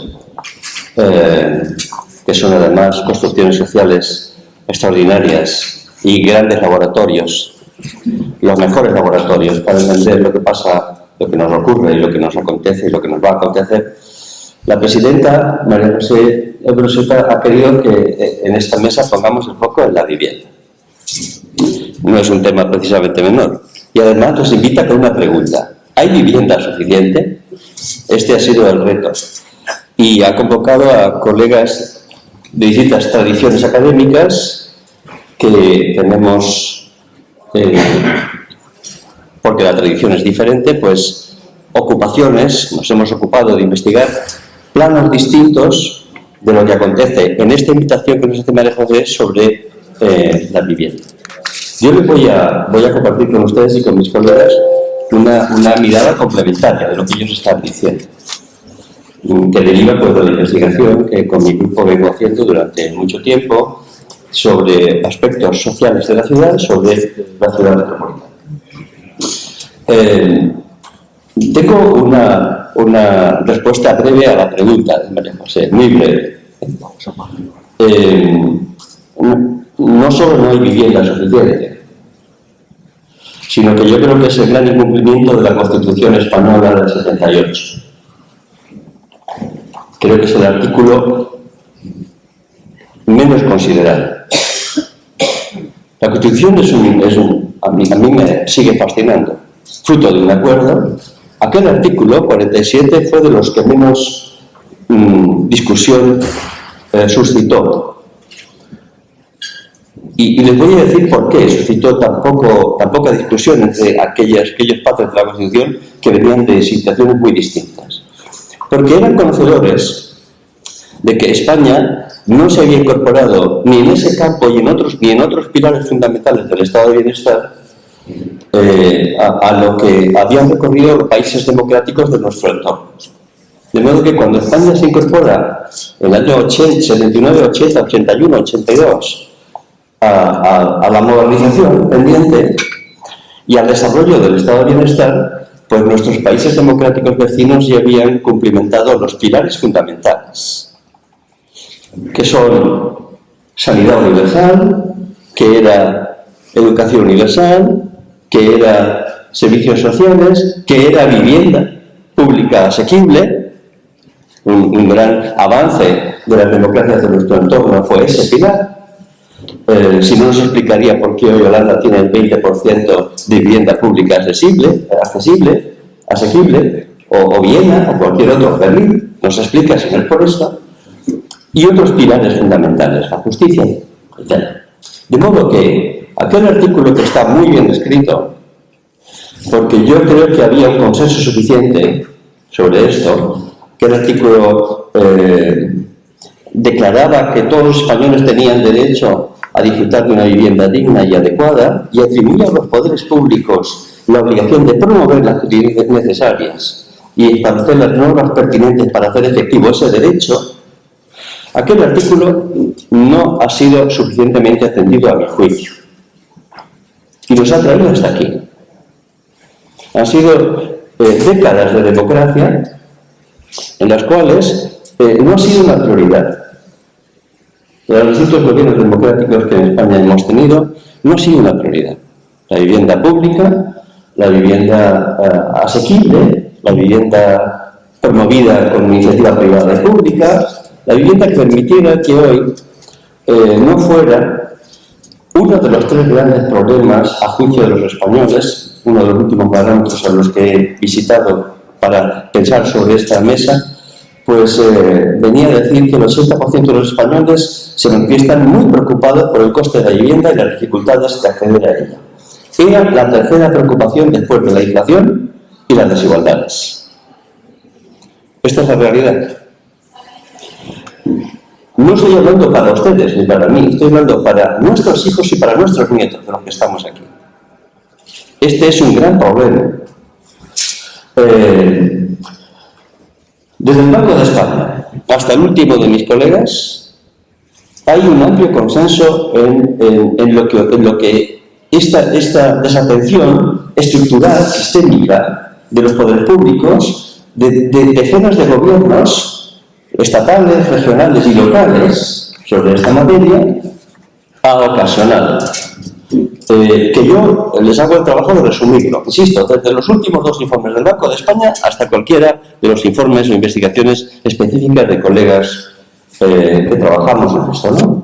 que son además construcciones sociales extraordinarias y grandes laboratorios, los mejores laboratorios para entender lo que pasa, lo que nos ocurre y lo que nos acontece y lo que nos va a acontecer, la presidenta María José Broseta ha querido que en esta mesa pongamos el foco en la vivienda. No es un tema precisamente menor. Y además nos invita con una pregunta. ¿Hay vivienda suficiente? Este ha sido el reto. Y ha convocado a colegas de distintas tradiciones académicas que tenemos, porque la tradición es diferente, pues ocupaciones, nos hemos ocupado de investigar planos distintos de lo que acontece en esta invitación que nos hace María José sobre la vivienda. Yo les voy a compartir con ustedes y con mis colegas una mirada complementaria de lo que ellos están diciendo, que deriva pues, de la investigación que con mi grupo vengo haciendo durante mucho tiempo sobre aspectos sociales de la ciudad, sobre la ciudad metropolitana. Tengo una respuesta breve a la pregunta de María José, muy breve. No solo no hay vivienda suficiente, sino que yo creo que es el gran incumplimiento de la Constitución Española del 78. Creo que es el artículo menos considerado. La Constitución a mí me sigue fascinando. Fruto de un acuerdo, aquel artículo 47 fue de los que menos discusión suscitó. Y les voy a decir por qué suscitó tan poca discusión entre aquellos partes de la Constitución que venían de situaciones muy distintas. Porque eran conocedores de que España no se había incorporado ni en ese campo ni en otros pilares fundamentales del Estado de Bienestar a lo que habían recorrido los países democráticos de nuestro entorno. De modo que cuando España se incorpora en el año 79, 80, 81, 82 a la modernización pendiente y al desarrollo del Estado de Bienestar, pues nuestros países democráticos vecinos ya habían cumplimentado los pilares fundamentales, que son sanidad universal, que era educación universal, que era servicios sociales, que era vivienda pública asequible. Un gran avance de las democracias de nuestro entorno fue ese pilar. Si no nos explicaría por qué hoy Holanda tiene el 20% de vivienda pública asequible, o Viena, o cualquier otro, Berlín, nos explica si no es por esto, y otros pilares fundamentales, la justicia, etc. De modo que aquel artículo que está muy bien escrito, porque yo creo que había un consenso suficiente sobre esto, que el artículo declaraba que todos los españoles tenían derecho a disfrutar de una vivienda digna y adecuada y atribuía a los poderes públicos la obligación de promover las actividades necesarias y establecer las normas pertinentes para hacer efectivo ese derecho. Aquel artículo no ha sido suficientemente atendido a mi juicio y nos ha traído hasta aquí. Han sido décadas de democracia en las cuales no ha sido una prioridad. De los distintos gobiernos democráticos que en España hemos tenido, no ha sido una prioridad. La vivienda pública, la vivienda asequible, la vivienda promovida con iniciativa privada y pública, la vivienda que permitiera que hoy no fuera uno de los tres grandes problemas a juicio de los españoles, uno de los últimos parámetros a los que he visitado para pensar sobre esta mesa, pues venía a decir que el 80% de los españoles se manifiestan muy preocupados por el coste de la vivienda y las dificultades de acceder a ella. Era la tercera preocupación después de la inflación y las desigualdades. Esta es la realidad. No estoy hablando para ustedes ni para mí, estoy hablando para nuestros hijos y para nuestros nietos, de los que estamos aquí. Este es un gran problema. Desde el Banco de España hasta el último de mis colegas, hay un amplio consenso en lo que esta desatención estructural, sistémica de los poderes públicos, de decenas de gobiernos estatales, regionales y locales sobre esta materia, ha ocasionado. Que yo les hago el trabajo de resumirlo. Insisto, desde los últimos 2 informes del Banco de España hasta cualquiera de los informes o investigaciones específicas de colegas que trabajamos en esto, ¿no?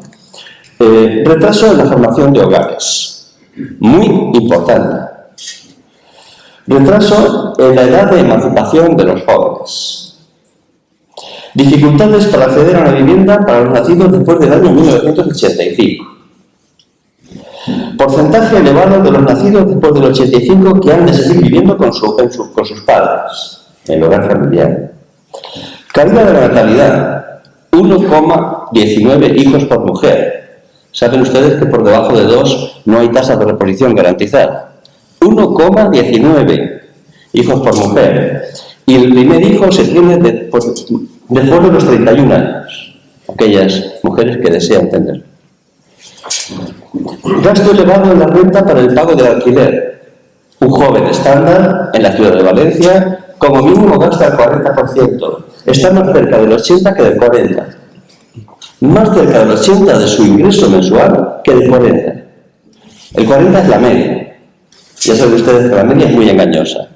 Retraso en la formación de hogares. Muy importante. Retraso en la edad de emancipación de los jóvenes. Dificultades para acceder a una vivienda para los nacidos después del año 1985. Porcentaje elevado de los nacidos después del 85 que han de seguir viviendo con sus padres, en el hogar familiar. Caída de la natalidad, 1,19 hijos por mujer. Saben ustedes que por debajo de 2 no hay tasa de reposición garantizada. 1,19 hijos por mujer. Y el primer hijo se tiene después de los 31 años. Aquellas mujeres que desean tener. Gasto elevado en la renta para el pago del alquiler. Un joven estándar en la ciudad de Valencia como mínimo gasta el 40%. Está más cerca del 80 que del 40. Más cerca del 80 de su ingreso mensual que del 40. El 40 es la media. Ya saben ustedes que la media es muy engañosa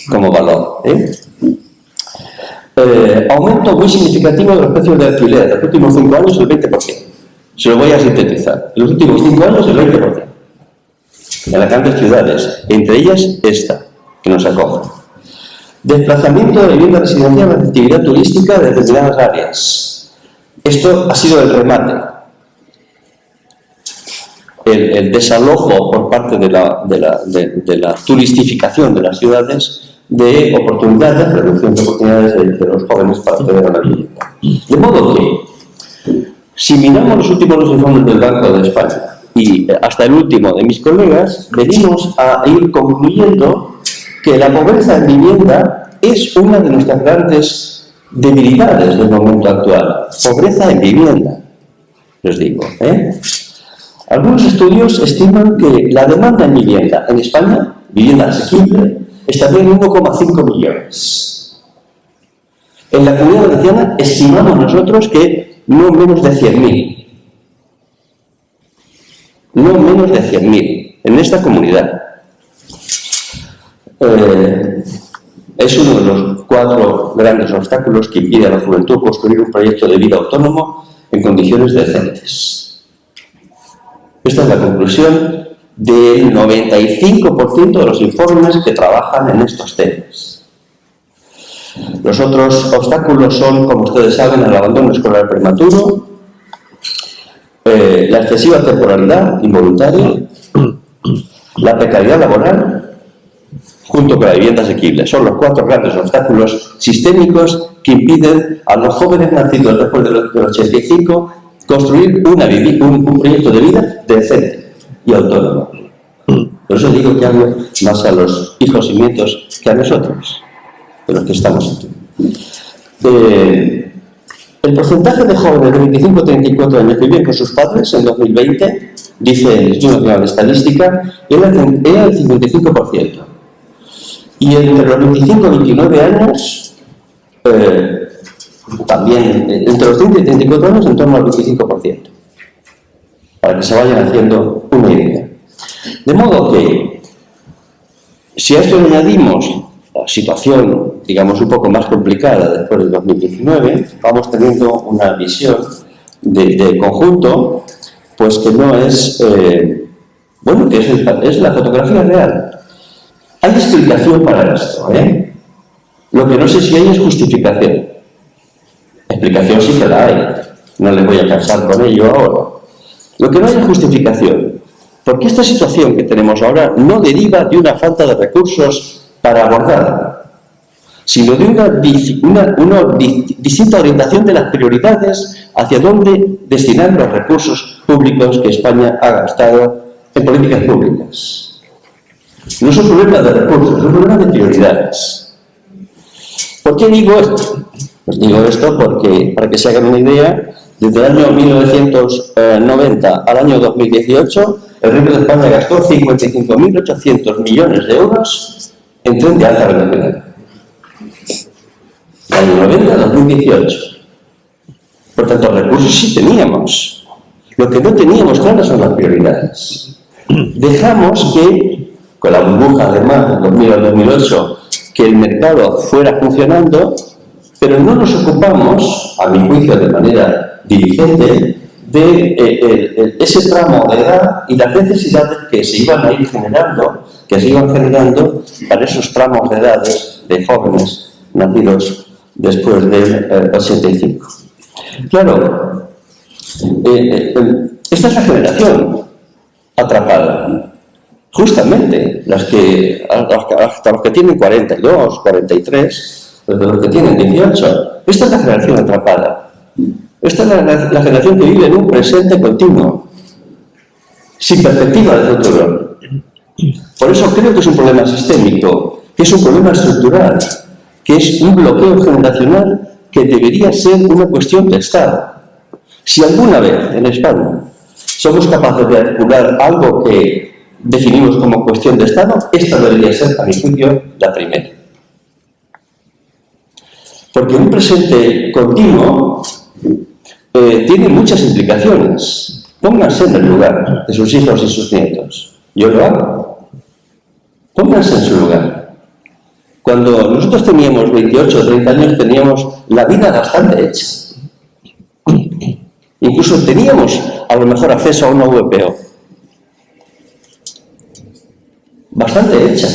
como valor. Aumento muy significativo de los precios de alquiler. En los últimos 5 años el 20%. Se lo voy a sintetizar. En los últimos 5 años el 20%. En las grandes ciudades, entre ellas esta, que nos acoge. Desplazamiento de vivienda residencial a la actividad turística de determinadas áreas. Esto ha sido el remate. El desalojo por parte de la turistificación de las ciudades de oportunidades, reducción de oportunidades de los jóvenes para acceder a la vivienda. De modo que, si miramos los últimos 2 informes del Banco de España y hasta el último de mis colegas, venimos a ir concluyendo que la pobreza en vivienda es una de nuestras grandes debilidades del momento actual. Pobreza en vivienda, les digo. Algunos estudios estiman que la demanda en vivienda en España, vivienda asequible, estaría en 1,5 millones. En la Comunidad Valenciana estimamos nosotros que no menos de 100.000. No menos de 100.000 en esta comunidad. Es uno de los 4 grandes obstáculos que impide a la juventud construir un proyecto de vida autónomo en condiciones decentes. Esta es la conclusión del 95% de los informes que trabajan en estos temas. Los otros obstáculos son, como ustedes saben, el abandono escolar prematuro, la excesiva temporalidad involuntaria, la precariedad laboral, junto con la vivienda asequible. Son los 4 grandes obstáculos sistémicos que impiden a los jóvenes nacidos después del 85 construir un proyecto de vida decente y autónomo. Por eso digo que hablo más a los hijos y nietos que a nosotros, de los que estamos aquí. El porcentaje de jóvenes de 25 a 34 años que viven con sus padres en 2020, dice el Instituto Nacional de Estadística, era el 55%. Y entre los 25 y 29 años, también entre los 30 y 34 años, en torno al 25%. Para que se vayan haciendo una idea. De modo que, si a esto le añadimos la situación, digamos, un poco más complicada después del 2019, vamos teniendo una visión de conjunto, pues que no es, bueno, que es la fotografía real. Hay explicación para esto, Lo que no sé si hay es justificación. Explicación sí que la hay. No les voy a cansar con ello ahora. Lo que no hay es justificación. Porque esta situación que tenemos ahora no deriva de una falta de recursos para abordarla, sino de una distinta orientación de las prioridades hacia dónde destinar los recursos públicos que España ha gastado en políticas públicas. No es un problema de recursos, es un problema de prioridades. ¿Por qué digo esto? Pues digo esto porque, para que se hagan una idea, desde el año 1990 al año 2018, el Reino de España gastó 55.800 millones de euros en tren de alta velocidad. Del año 90 a 2018. Por tanto, recursos sí teníamos. Lo que no teníamos claras son las prioridades. Dejamos que, con la burbuja además del 2000 al 2008, que el mercado fuera funcionando, pero no nos ocupamos, a mi juicio de manera diligente, de ese tramo de edad y las necesidades que se iban a ir generando, para esos tramos de edades de jóvenes nacidos después del 85. Claro, esta es la generación atrapada. Justamente hasta los que tienen 42, 43, desde los que tienen 18. Esta es la generación atrapada. Esta es la generación que vive en un presente continuo, sin perspectiva de futuro. Por eso creo que es un problema sistémico, que es un problema estructural, que es un bloqueo generacional que debería ser una cuestión de Estado. Si alguna vez en España somos capaces de articular algo que definimos como cuestión de Estado, esta debería ser, a mi juicio, la primera. Porque un presente continuo tiene muchas implicaciones. Pónganse en el lugar de sus hijos y sus nietos. Yo lo hago. Pónganse en su lugar. Cuando nosotros teníamos 28 o 30 años, teníamos la vida bastante hecha. Incluso teníamos, a lo mejor, acceso a una VPO. Bastante hecha.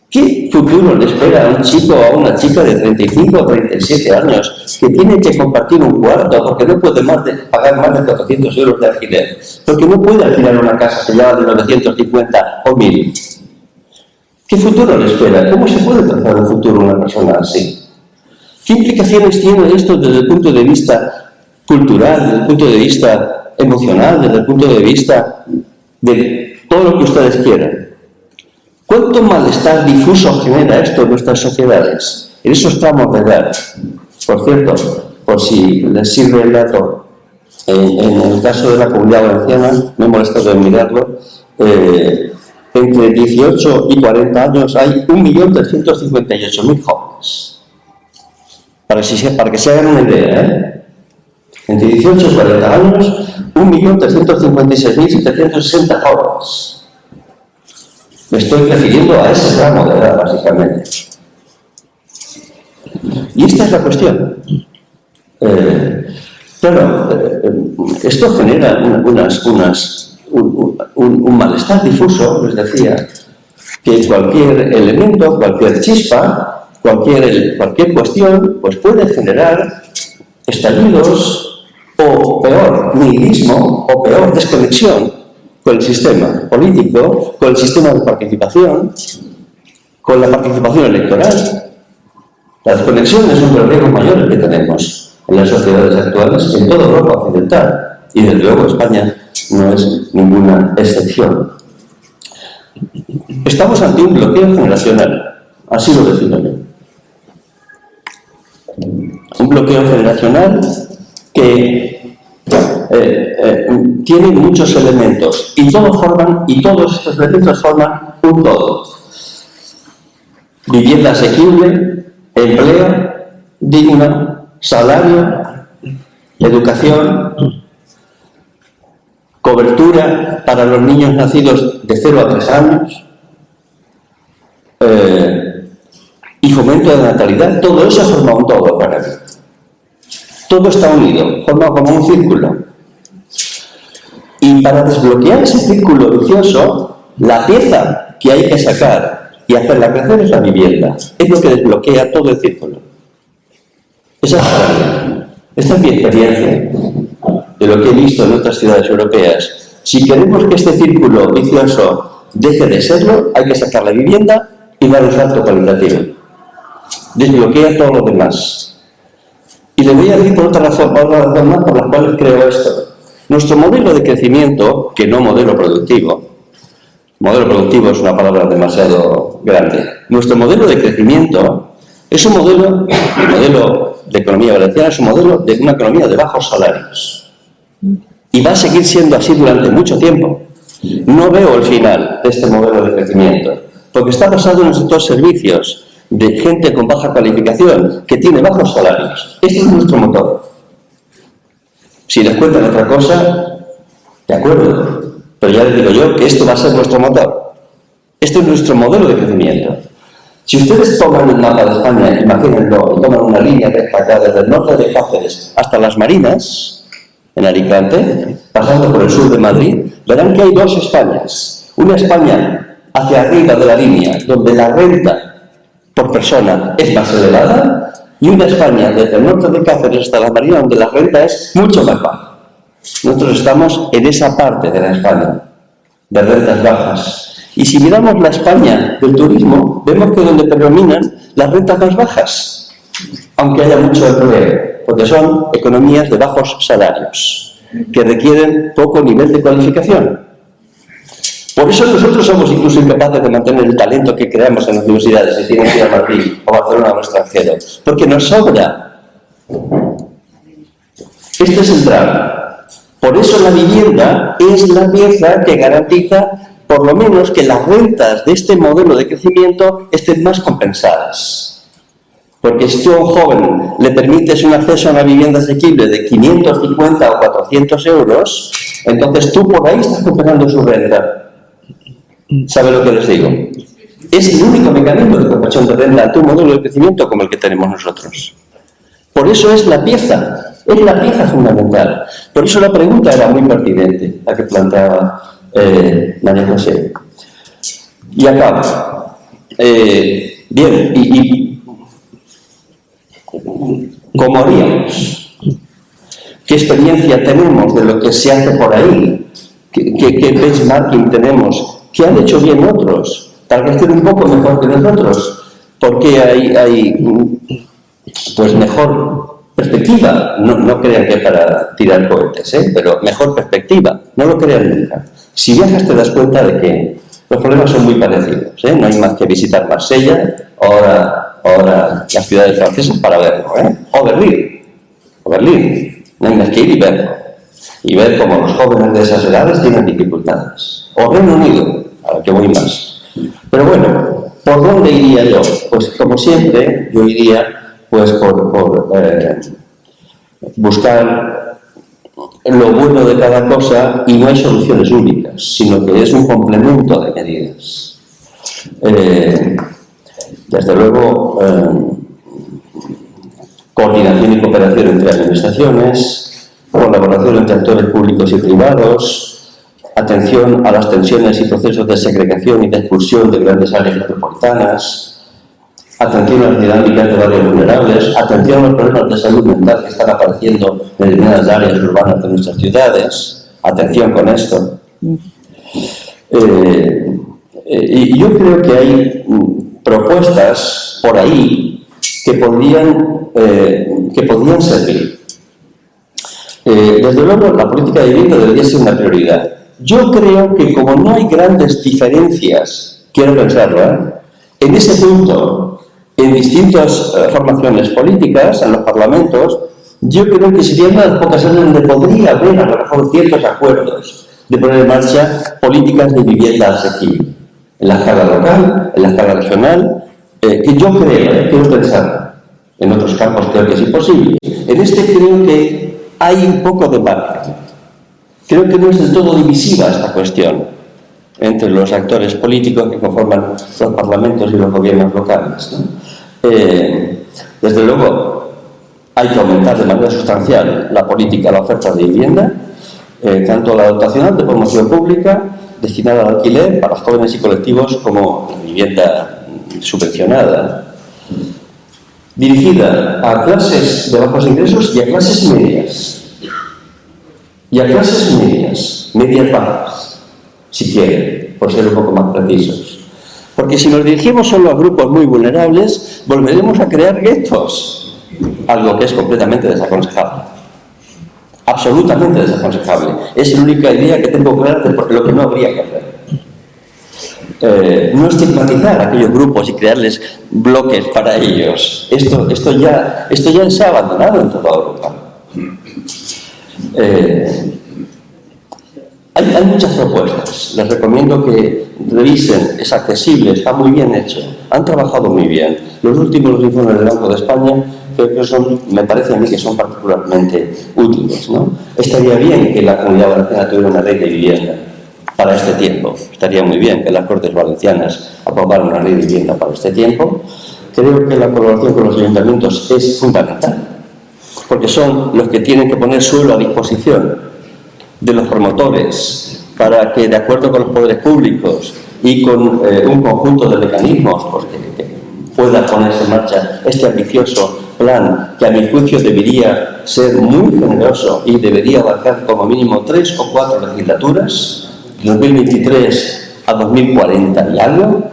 ¿Qué futuro le espera a un chico o a una chica de 35 o 37 años que tiene que compartir un cuarto porque no puede pagar más de 400 euros de alquiler? Porque no puede alquilar una casa que lleva de 950 o 1000. ¿Qué futuro le espera? ¿Cómo se puede trazar un futuro a una persona así? ¿Qué implicaciones tiene esto desde el punto de vista cultural, desde el punto de vista emocional, desde el punto de vista de todo lo que ustedes quieran? ¿Cuánto malestar difuso genera esto en nuestras sociedades, en esos tramos de edad? Por cierto, por si les sirve el dato, en el caso de la Comunidad Valenciana, me he molestado en mirarlo, entre 18 y 40 años hay 1.358.000 jóvenes. Para que se hagan una idea, entre 18 y 40 años, 1.356.760 jóvenes. Me estoy refiriendo a ese tramo de edad, básicamente. Y esta es la cuestión. Esto genera un malestar difuso, les decía, que cualquier elemento, cualquier chispa, cualquier cuestión, pues puede generar estallidos o peor, nihilismo o peor, desconexión con el sistema político, con el sistema de participación, con la participación electoral. La desconexión es uno de los riesgos mayores que tenemos en las sociedades actuales, en toda Europa occidental, y desde luego España no es ninguna excepción. Estamos ante un bloqueo generacional, así lo defino yo. Un bloqueo generacional que tiene muchos elementos y todos estos elementos forman un todo. Vivienda asequible, empleo digno, salario, educación, cobertura para los niños nacidos de 0 a 3 años y fomento de natalidad. Todo eso forma un todo para mí. Todo está unido, forma como un círculo. Y para desbloquear ese círculo vicioso, la pieza que hay que sacar y hacerla crecer es la vivienda. Es lo que desbloquea todo el círculo. Esa esta es mi experiencia de lo que he visto en otras ciudades europeas. Si queremos que este círculo vicioso deje de serlo, hay que sacar la vivienda y dar un salto cualitativo. Desbloquea todo lo demás. Y le voy a decir por otra razón más por las cuales creo esto. Nuestro modelo de crecimiento, que no modelo productivo es una palabra demasiado grande. Nuestro modelo de crecimiento es un modelo, el modelo de economía valenciana es un modelo de una economía de bajos salarios. Y va a seguir siendo así durante mucho tiempo. No veo el final de este modelo de crecimiento, porque está basado en el sector servicios, de gente con baja cualificación, que tiene bajos salarios. Este es nuestro motor. Si les cuentan otra cosa, de acuerdo, pero ya les digo yo que esto va a ser nuestro motor. Este es nuestro modelo de crecimiento. Si ustedes toman el mapa de España, imagínenlo, y toman una línea recta acá desde el norte de Cáceres hasta las Marinas, en Alicante, pasando por el sur de Madrid, verán que hay dos Españas. Una España hacia arriba de la línea, donde la renta por persona es más elevada, y una España desde el norte de Cáceres hasta las Marinas, donde la renta es mucho más baja. Nosotros estamos en esa parte de la España, de rentas bajas. Y si miramos la España del turismo, vemos que donde predominan las rentas más bajas, aunque haya mucho empleo, porque son economías de bajos salarios, que requieren poco nivel de cualificación. Por eso nosotros somos incluso incapaces de mantener el talento que creamos en las universidades, si tienen que ir a Madrid o Barcelona o extranjero, porque nos sobra. Este es el drama. Por eso la vivienda es la pieza que garantiza, por lo menos, que las rentas de este modelo de crecimiento estén más compensadas. Porque si tú a un joven le permites un acceso a una vivienda asequible de 550 o 400 euros, entonces tú por ahí estás compensando su renta. ¿Sabe lo que les digo? Es el único mecanismo de compensación de renta ante un modelo de crecimiento como el que tenemos nosotros. Por eso es la pieza fundamental. Por eso la pregunta era muy pertinente, la que planteaba María José. Y acabo. Bien, y ¿cómo haríamos? ¿Qué experiencia tenemos de lo que se hace por ahí? ¿Qué benchmarking tenemos? ¿Qué han hecho bien otros? Tal vez un poco mejor que nosotros. Porque hay pues mejor perspectiva. No crean que para tirar cohetes, pero mejor perspectiva. No lo crean nunca. Si viajas te das cuenta de que los problemas son muy parecidos. No hay más que visitar Marsella, ahora las ciudades francesas para verlo. O Berlín. No hay más que ir y verlo. Y ver cómo los jóvenes de esas edades tienen dificultades. O Reino Unido, a lo que voy más. Pero bueno, ¿por dónde iría yo? Pues como siempre, yo iría pues por buscar lo bueno de cada cosa, y no hay soluciones únicas, sino que es un complemento de medidas. Desde luego, coordinación y cooperación entre administraciones, colaboración entre actores públicos y privados, atención a las tensiones y procesos de segregación y de expulsión de grandes áreas metropolitanas, atención a las dinámicas de barrios vulnerables, atención a los problemas de salud mental que están apareciendo en determinadas áreas urbanas de nuestras ciudades, atención con esto. Y yo creo que hay propuestas por ahí que podrían servir. Desde luego, la política de vivienda debería ser una prioridad. Yo creo que como no hay grandes diferencias, quiero pensarlo, en ese punto, en distintas formaciones políticas, en los parlamentos, yo creo que sería una de las pocas áreas donde podría haber a lo mejor ciertos acuerdos de poner en marcha políticas de vivienda asequible. En la escala local, en la escala regional, que yo quiero pensar. En otros campos creo que es imposible. En este creo que hay un poco de margen. Creo que no es del todo divisiva esta cuestión entre los actores políticos que conforman los parlamentos y los gobiernos locales, ¿no? Desde luego, hay que aumentar de manera sustancial la política, la oferta de vivienda, tanto la dotacional de promoción pública, destinada al alquiler para jóvenes y colectivos, como vivienda subvencionada. dirigida a clases de bajos ingresos y a clases medias. Y a clases medias bajas, si quieren, por ser un poco más precisos. Porque si nos dirigimos solo a grupos muy vulnerables, volveremos a crear guetos, algo que es completamente desaconsejable. Absolutamente desaconsejable. Es la única idea que tengo clara de lo que no habría que hacer. No estigmatizar a aquellos grupos y crearles bloques para ellos. Esto ya se ha abandonado en toda Europa. Hay muchas propuestas. Les recomiendo que revisen. Es accesible, está muy bien hecho. Han trabajado muy bien. Los últimos informes del Banco de España creo que me parece a mí que son particularmente útiles, ¿no? Estaría bien que la Comunidad Valenciana tuviera una ley de vivienda para este tiempo. Estaría muy bien que las Cortes Valencianas aprobaran una ley de vivienda para este tiempo. Creo que la colaboración con los ayuntamientos es fundamental, porque son los que tienen que poner suelo a disposición de los promotores para que, de acuerdo con los poderes públicos y con un conjunto de mecanismos, pues, que pueda ponerse en marcha este ambicioso plan, que a mi juicio debería ser muy generoso y debería abarcar como mínimo 3 o 4 legislaturas, de 2023 a 2040 y algo,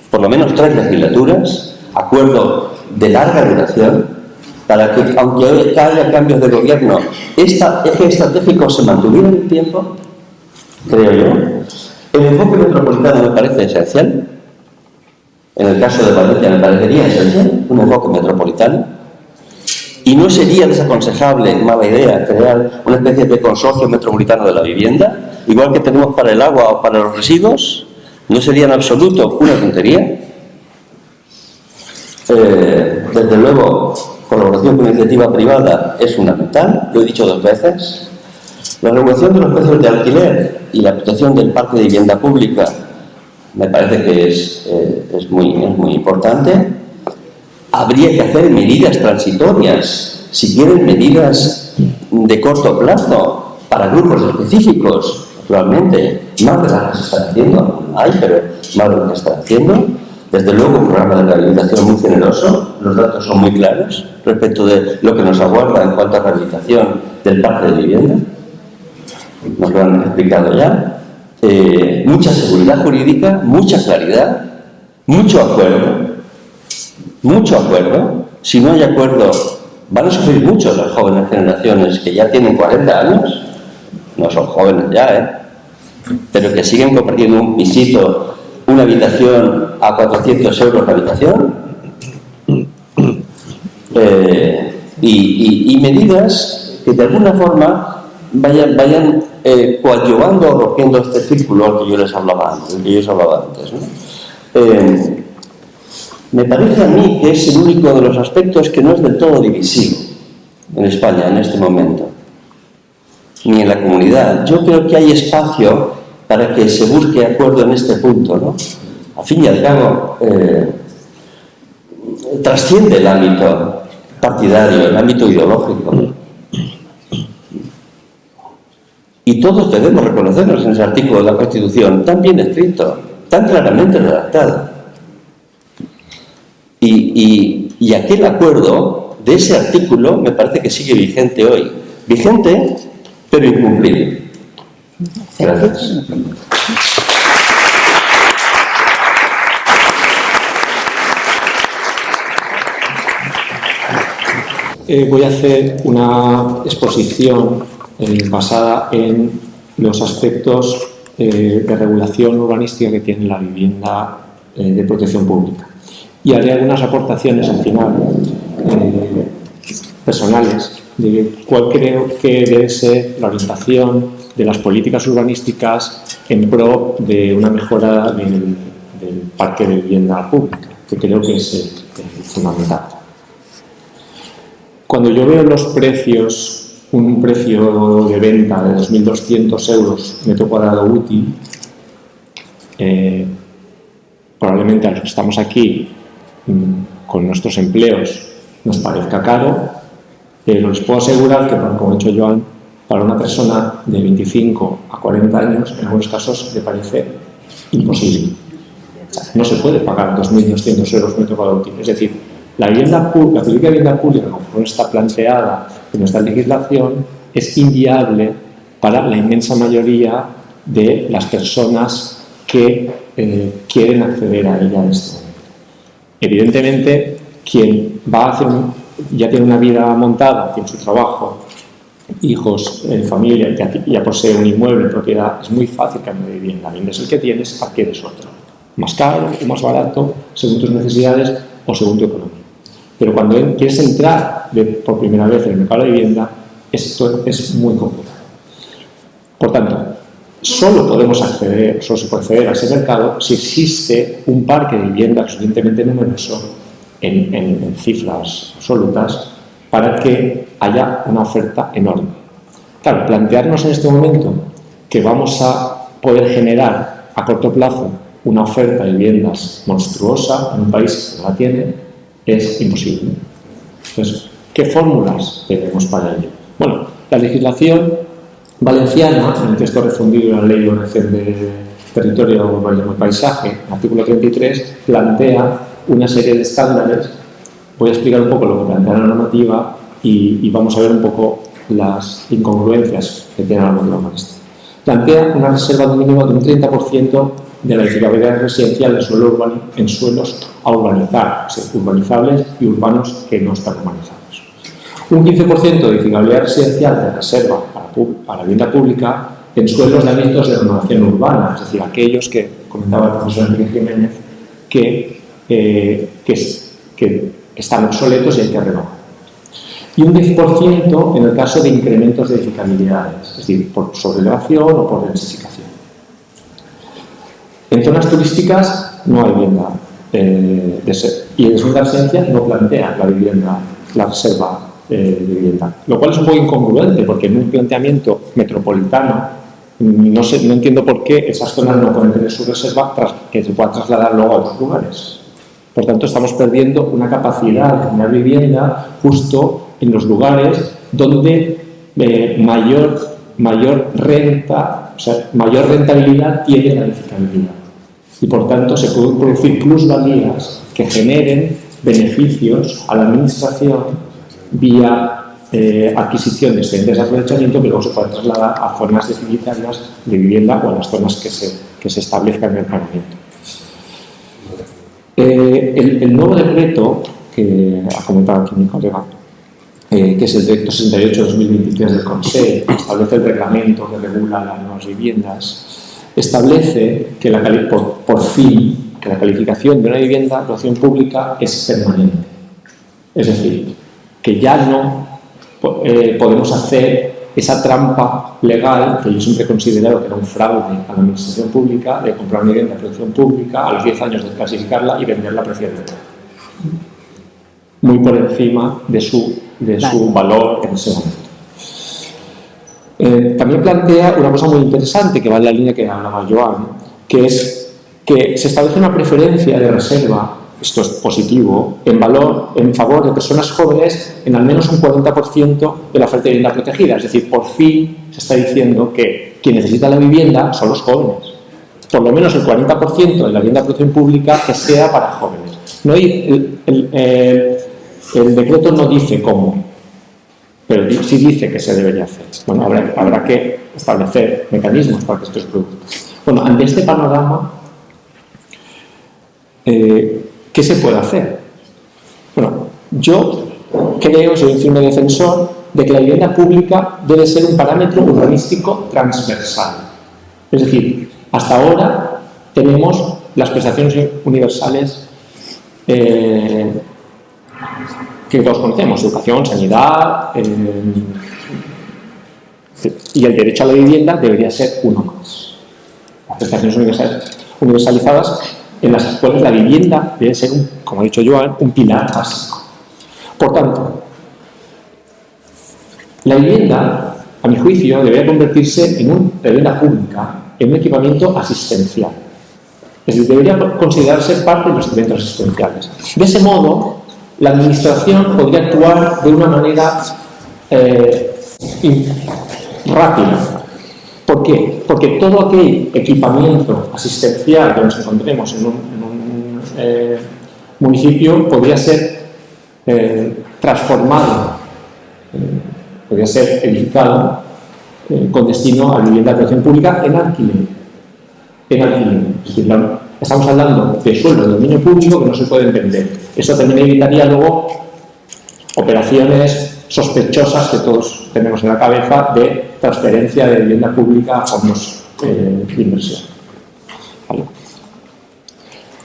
por lo menos 3 legislaturas, acuerdo de larga duración, para que, aunque haya cambios de gobierno, este eje estratégico se mantuviera en el tiempo, creo yo. El enfoque metropolitano me parece esencial. En el caso de Valencia me parecería esencial un enfoque metropolitano. Y no sería desaconsejable, mala idea, crear una especie de consorcio metropolitano de la vivienda, igual que tenemos para el agua o para los residuos. No sería en absoluto una tontería. Desde luego, colaboración con iniciativa privada es fundamental, lo he dicho 2 veces. La regulación de los precios de alquiler y la protección del parque de vivienda pública me parece que es muy importante. Habría que hacer medidas transitorias, si quieren medidas de corto plazo, para grupos específicos, naturalmente, más de las que se están haciendo, pero más de lo que se están haciendo. Desde luego, un programa de rehabilitación muy generoso, los datos son muy claros respecto de lo que nos aguarda en cuanto a rehabilitación del parque de vivienda. Nos lo han explicado ya. Mucha seguridad jurídica, mucha claridad, mucho acuerdo. Si no hay acuerdo, van a sufrir mucho las jóvenes generaciones que ya tienen 40 años, no son jóvenes ya, pero que siguen compartiendo un pisito, una habitación a 400 euros la habitación, y medidas que de alguna forma vayan coadyuvando o rompiendo este círculo al que yo les hablaba antes, ¿no? Me parece a mí que es el único de los aspectos que no es del todo divisivo en España en este momento, ni en la comunidad. Yo creo que hay espacio para que se busque acuerdo en este punto, ¿no? Al fin y al cabo, trasciende el ámbito partidario, el ámbito ideológico. Y todos debemos reconocernos en ese artículo de la Constitución, tan bien escrito, tan claramente redactado. Y aquel acuerdo de ese artículo me parece que sigue vigente hoy. Vigente, pero incumplido. Gracias. Voy a hacer una exposición basada en los aspectos de regulación urbanística que tiene la vivienda de protección pública. Y haré algunas aportaciones al final personales de cuál creo que debe ser la orientación de las políticas urbanísticas en pro de una mejora del parque de vivienda pública, que creo que es fundamental. Cuando yo veo los precios, un precio de venta de 2.200 euros metro cuadrado útil, probablemente a los que estamos aquí con nuestros empleos nos parezca caro, pero les puedo asegurar que, como ha dicho Joan, para una persona de 25 a 40 años, en algunos casos le parece imposible. No se puede pagar 2.200 euros metro cuadrado útil. Es decir, La política de vivienda pública, como está planteada en nuestra legislación, es inviable para la inmensa mayoría de las personas que quieren acceder a ella en este momento. Evidentemente, quien ya tiene una vida montada, tiene su trabajo, hijos, familia, ya posee un inmueble en propiedad, es muy fácil cambiar de vivienda. Vendes el que tienes, adquieres otro. Más caro o más barato, según tus necesidades o según tu economía. Pero cuando quieres entrar por primera vez en el mercado de vivienda, esto es muy complicado. Por tanto, solo se puede acceder a ese mercado si existe un parque de vivienda suficientemente numeroso en cifras absolutas para que haya una oferta enorme. Claro, plantearnos en este momento que vamos a poder generar a corto plazo una oferta de viviendas monstruosa en un país que no la tiene es imposible. Entonces, ¿qué fórmulas tenemos para ello? Bueno, la legislación valenciana, en el texto refundido de la Ley de Ordenación de Territorio, Urbanismo y Paisaje, el artículo 33, plantea una serie de estándares. Voy a explicar un poco lo que plantea la normativa y vamos a ver un poco las incongruencias que tiene la normativa urbanística. Plantea una reserva de un mínimo de un 30% de la edificabilidad residencial en suelos a urbanizar, o sea, urbanizables y urbanos que no están urbanizados. Un 15% de edificabilidad residencial de reserva para vivienda pública en suelos de ámbitos de renovación urbana, es decir, aquellos que comentaba el profesor Enrique Jiménez que están obsoletos y hay que renovar. Y un 10% en el caso de incrementos de edificabilidades, es decir, por sobrelevación o por densificación. En zonas turísticas no hay vivienda y en segunda residencia no plantea la reserva de vivienda, lo cual es un poco incongruente porque en un planteamiento metropolitano no entiendo por qué esas zonas no pueden tener su reserva que se pueda trasladar luego a otros lugares. Por tanto, estamos perdiendo una capacidad de generar vivienda justo en los lugares donde mayor rentabilidad tiene la edificabilidad. Y por tanto, se pueden producir plusvalías que generen beneficios a la administración vía adquisición de excedentes de aprovechamiento que luego se pueden trasladar a zonas deficitarias de vivienda o a las zonas que se establezcan en el planeamiento. El nuevo decreto que ha comentado aquí mi colega, que es el decreto 68/2023 del Consejo, que establece el reglamento que regula las nuevas viviendas, establece que por fin que la calificación de una vivienda de protección pública es permanente. Es decir, que ya no podemos hacer esa trampa legal que yo siempre he considerado que era un fraude a la administración pública de comprar una vivienda de protección pública a los 10 años de clasificarla y venderla a precio de mercado, muy por encima de su valor en ese momento. También plantea una cosa muy interesante que va en la línea que hablaba Joan, que es que se establece una preferencia de reserva, esto es positivo, en favor de personas jóvenes en al menos un 40% de la oferta de vivienda protegida. Es decir, por fin se está diciendo que quien necesita la vivienda son los jóvenes. Por lo menos el 40% de la vivienda de protección pública que sea para jóvenes. No el decreto no dice cómo, pero sí dice que se debería hacer. Bueno, habrá que establecer mecanismos para que esto se produzca. Bueno, ante este panorama, ¿qué se puede hacer? Bueno, yo soy un firme defensor de que la vivienda pública debe ser un parámetro urbanístico transversal. Es decir, hasta ahora tenemos las prestaciones universales que todos conocemos, educación, sanidad, y el derecho a la vivienda debería ser uno más. Las prestaciones universalizadas en las cuales la vivienda debe ser, como ha dicho Joan, un pilar básico. Por tanto, la vivienda, a mi juicio, debería convertirse la vivienda pública en un equipamiento asistencial. Es decir, debería considerarse parte de los equipamientos asistenciales. De ese modo, la administración podría actuar de una manera rápida. ¿Por qué? Porque todo aquel equipamiento asistencial que nos encontremos en un municipio podría ser transformado, podría ser edificado con destino a vivienda de protección pública en alquiler. En alquiler. Es decir, estamos hablando de sueldos de dominio público que no se pueden vender. Eso también evitaría luego operaciones sospechosas que todos tenemos en la cabeza de transferencia de vivienda pública a fondos de inversión. ¿Vale?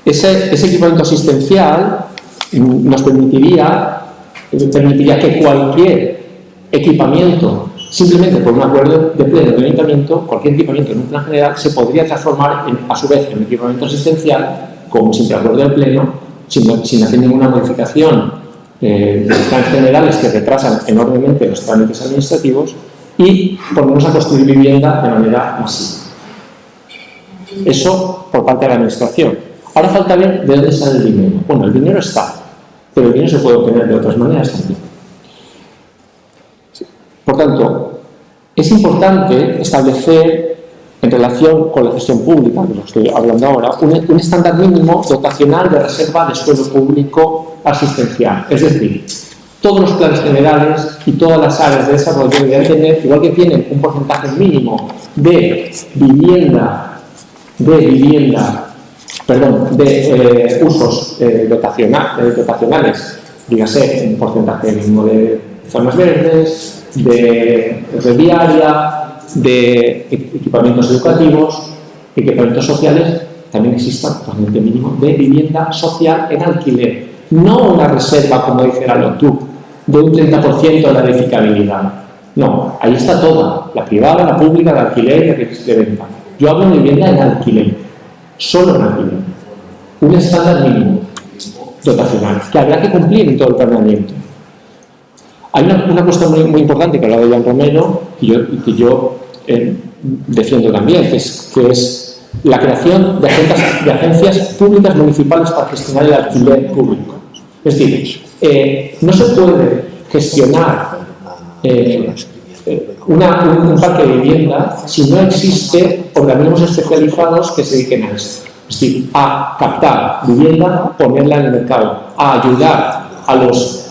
Ese equipamiento asistencial nos permitiría que cualquier equipamiento, simplemente por un acuerdo de pleno del ayuntamiento, cualquier equipamiento en un plan general se podría transformar a su vez en un equipamiento asistencial con un simple acuerdo de pleno, sin hacer ninguna modificación de los planes generales que retrasan enormemente los trámites administrativos, y ponernos a construir vivienda de manera masiva. Eso por parte de la administración. Ahora falta ver de dónde sale el dinero. Bueno, el dinero está, pero el dinero se puede obtener de otras maneras también. Por tanto, es importante establecer, en relación con la gestión pública, de lo que estoy hablando ahora, un estándar mínimo dotacional de reserva de suelo público asistencial. Es decir, todos los planes generales y todas las áreas de desarrollo deberían tener, igual que tienen un porcentaje mínimo de usos dotacionales, dígase, un porcentaje mínimo de zonas verdes, de red viaria, de equipamientos educativos, equipamientos sociales, también exista un porcentaje mínimo de vivienda social en alquiler. No una reserva, como dice la LOTUC, de un 30% de la edificabilidad. No, ahí está toda, la privada, la pública, la alquiler y la que de venta. Yo hablo de vivienda en alquiler, solo en alquiler. Un estándar mínimo dotacional que habrá que cumplir en todo el planeamiento. Hay una cuestión muy importante que ha hablado Joan Romero y que yo defiendo también, que es la creación de agencias públicas municipales para gestionar el alquiler público. Es decir, no se puede gestionar un parque de vivienda si no existe organismos especializados que se dediquen a esto. Es decir, a captar vivienda, ponerla en el mercado, a ayudar a los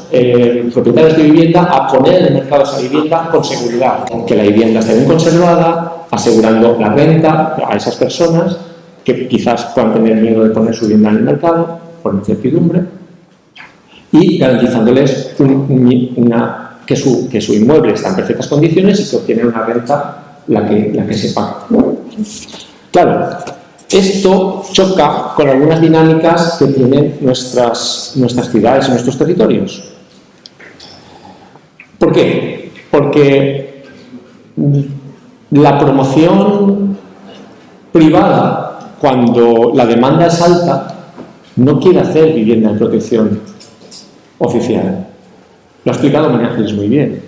propietarios de vivienda a poner en el mercado esa vivienda con seguridad, que la vivienda esté bien conservada, asegurando la renta a esas personas que quizás puedan tener miedo de poner su vivienda en el mercado por incertidumbre, y garantizándoles que su inmueble está en perfectas condiciones y que obtienen una renta la que se paga. Claro, esto choca con algunas dinámicas que tienen nuestras ciudades y nuestros territorios. ¿Por qué? Porque la promoción privada, cuando la demanda es alta, no quiere hacer vivienda de protección oficial. Lo ha explicado María Ángeles muy bien.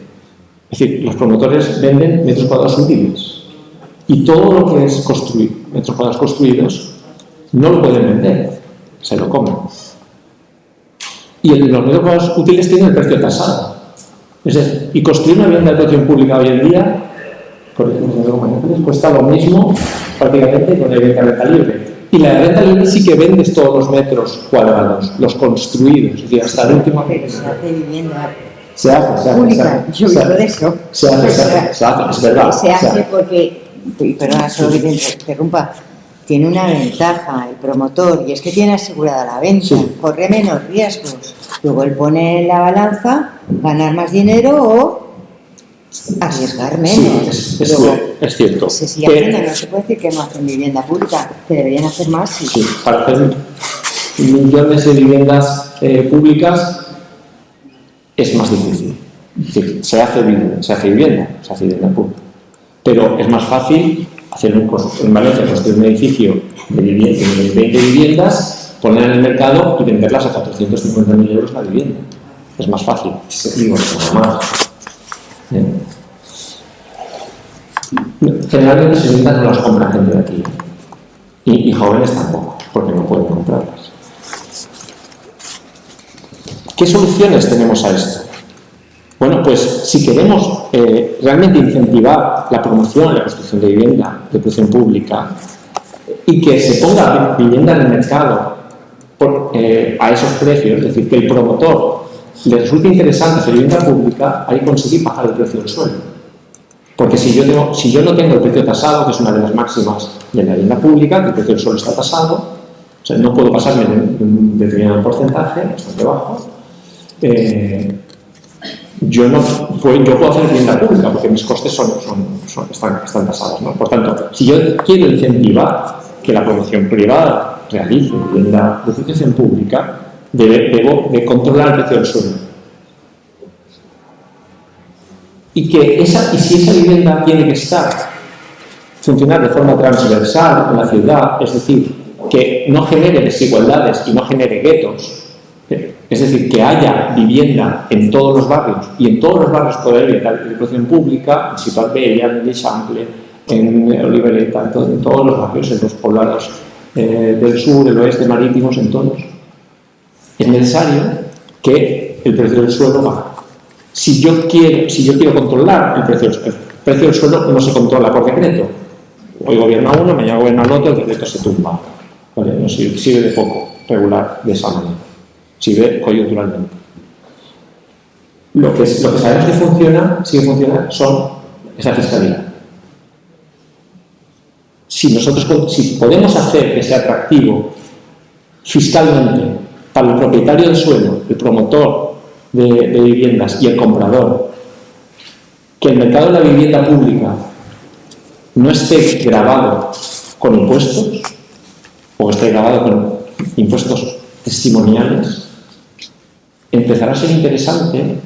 Es decir, los promotores venden metros cuadrados útiles y todo lo que es metros cuadrados construidos no lo pueden vender, se lo comen. Y los metros cuadrados útiles tienen el precio tasado. Es decir, y construir una vivienda de protección pública hoy en día, por ejemplo, cuesta lo mismo prácticamente con la vivienda de renta libre. Y la de renta libre sí que vendes todos los metros cuadrados, los construidos, es decir, hasta el último. Se hace vivienda se hace pública, yo vivo de eso. Se hace, es verdad. Se hace porque, perdona, solo que te interrumpa, tiene una ventaja el promotor, y es que tiene asegurada la venta, sí, corre menos riesgos. Luego él pone en la balanza ganar más dinero o arriesgar menos. Sí, es cierto. Se sigue haciendo, no se puede decir que no hacen vivienda pública, que deberían hacer más. Sí. Sí, para hacer millones de viviendas públicas es más difícil. Es decir, se hace vivienda pública. Pero es más fácil hacer en Valencia construir un edificio de 20 viviendas, ponerlas en el mercado y venderlas a 450.000 euros la vivienda. Es más fácil. Generalmente se viviendas no las compra gente de aquí. Y jóvenes tampoco, porque no pueden comprarlas. ¿Qué soluciones tenemos a esto? Bueno, pues si queremos realmente incentivar la promoción, la construcción de vivienda de protección pública y que se ponga vivienda en el mercado a esos precios, es decir, que el promotor le resulta interesante hacer vivienda pública, hay que conseguir bajar el precio del suelo. Porque si yo no tengo el precio tasado, que es una de las máximas de la vivienda pública, que el precio del suelo está tasado, o sea, no puedo pasarme de un determinado porcentaje, bastante bajo, yo puedo hacer vivienda pública porque mis costes están tasados, ¿no? Por tanto, si yo quiero incentivar que la promoción privada realice vivienda de protección pública, debo de controlar el precio del suelo. Y si esa vivienda tiene que funcionar de forma transversal en la ciudad, es decir, que no genere desigualdades y no genere guetos, es decir, que haya vivienda en todos los barrios, y en todos los barrios puede haber vivienda de protección pública, en Ciutat Bella, en Eixample, en Olivereta, en todos los barrios, en los poblados del sur, del oeste, marítimos, en todos. Es necesario que el precio del suelo baje. Si yo quiero controlar el precio del suelo no se controla por decreto. Hoy gobierna uno, mañana gobierna el otro, el decreto se tumba. ¿Vale? No sirve de poco regular de esa manera. Sirve coyunturalmente. Lo que sabemos que sigue funcionando, es la fiscalidad. Si podemos hacer que sea atractivo fiscalmente para el propietario del suelo, el promotor de viviendas y el comprador, que el mercado de la vivienda pública no esté gravado con impuestos o esté gravado con impuestos testimoniales, empezará a ser interesante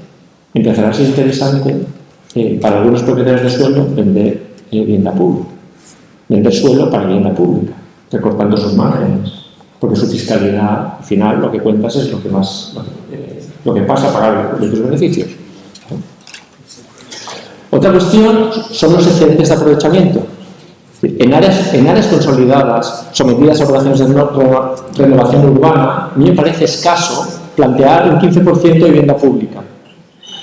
para algunos propietarios de suelo vender vivienda pública, vender suelo para vivienda pública, recortando sus márgenes, porque su fiscalidad, al final, lo que cuentas es lo que pasa a pagar de tus beneficios. Otra cuestión son los excedentes de aprovechamiento. En áreas consolidadas, sometidas a operaciones de renovación urbana, a mí me parece escaso plantear un 15% de vivienda pública.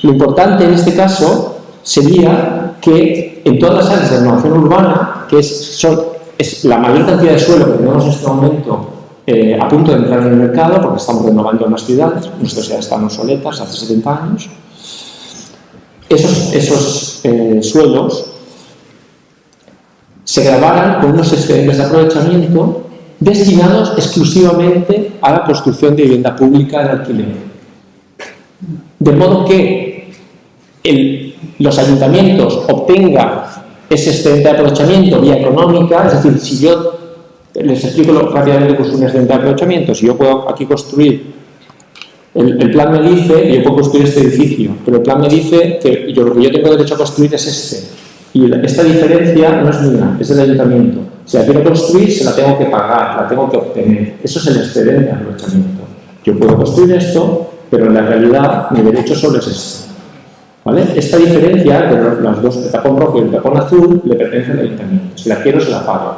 Lo importante en este caso sería que en todas las áreas de renovación urbana, que es la mayor cantidad de suelo que tenemos en este momento a punto de entrar en el mercado, porque estamos renovando en las ciudades, nuestras ciudades están obsoletas hace 70 años, esos suelos se gravaran con unos excedentes de aprovechamiento destinados exclusivamente a la construcción de vivienda pública de alquiler. De modo que los ayuntamientos obtengan ese excedente de aprovechamiento vía económica, es decir, si yo les explico rápidamente cómo es un excedente de aprovechamiento, si yo puedo aquí construir, el plan me dice, yo puedo construir este edificio, pero el plan me dice que lo que yo tengo derecho a construir es este. Y esta diferencia no es mía, es del ayuntamiento. Si la quiero construir, se la tengo que pagar, la tengo que obtener. Eso es el excedente de aprovechamiento. Yo puedo construir esto, pero en la realidad mi derecho solo es este. ¿Vale? Esta diferencia entre las dos, el tapón rojo y el tapón azul, le pertenece al ayuntamiento. Si la quiero, se la pago.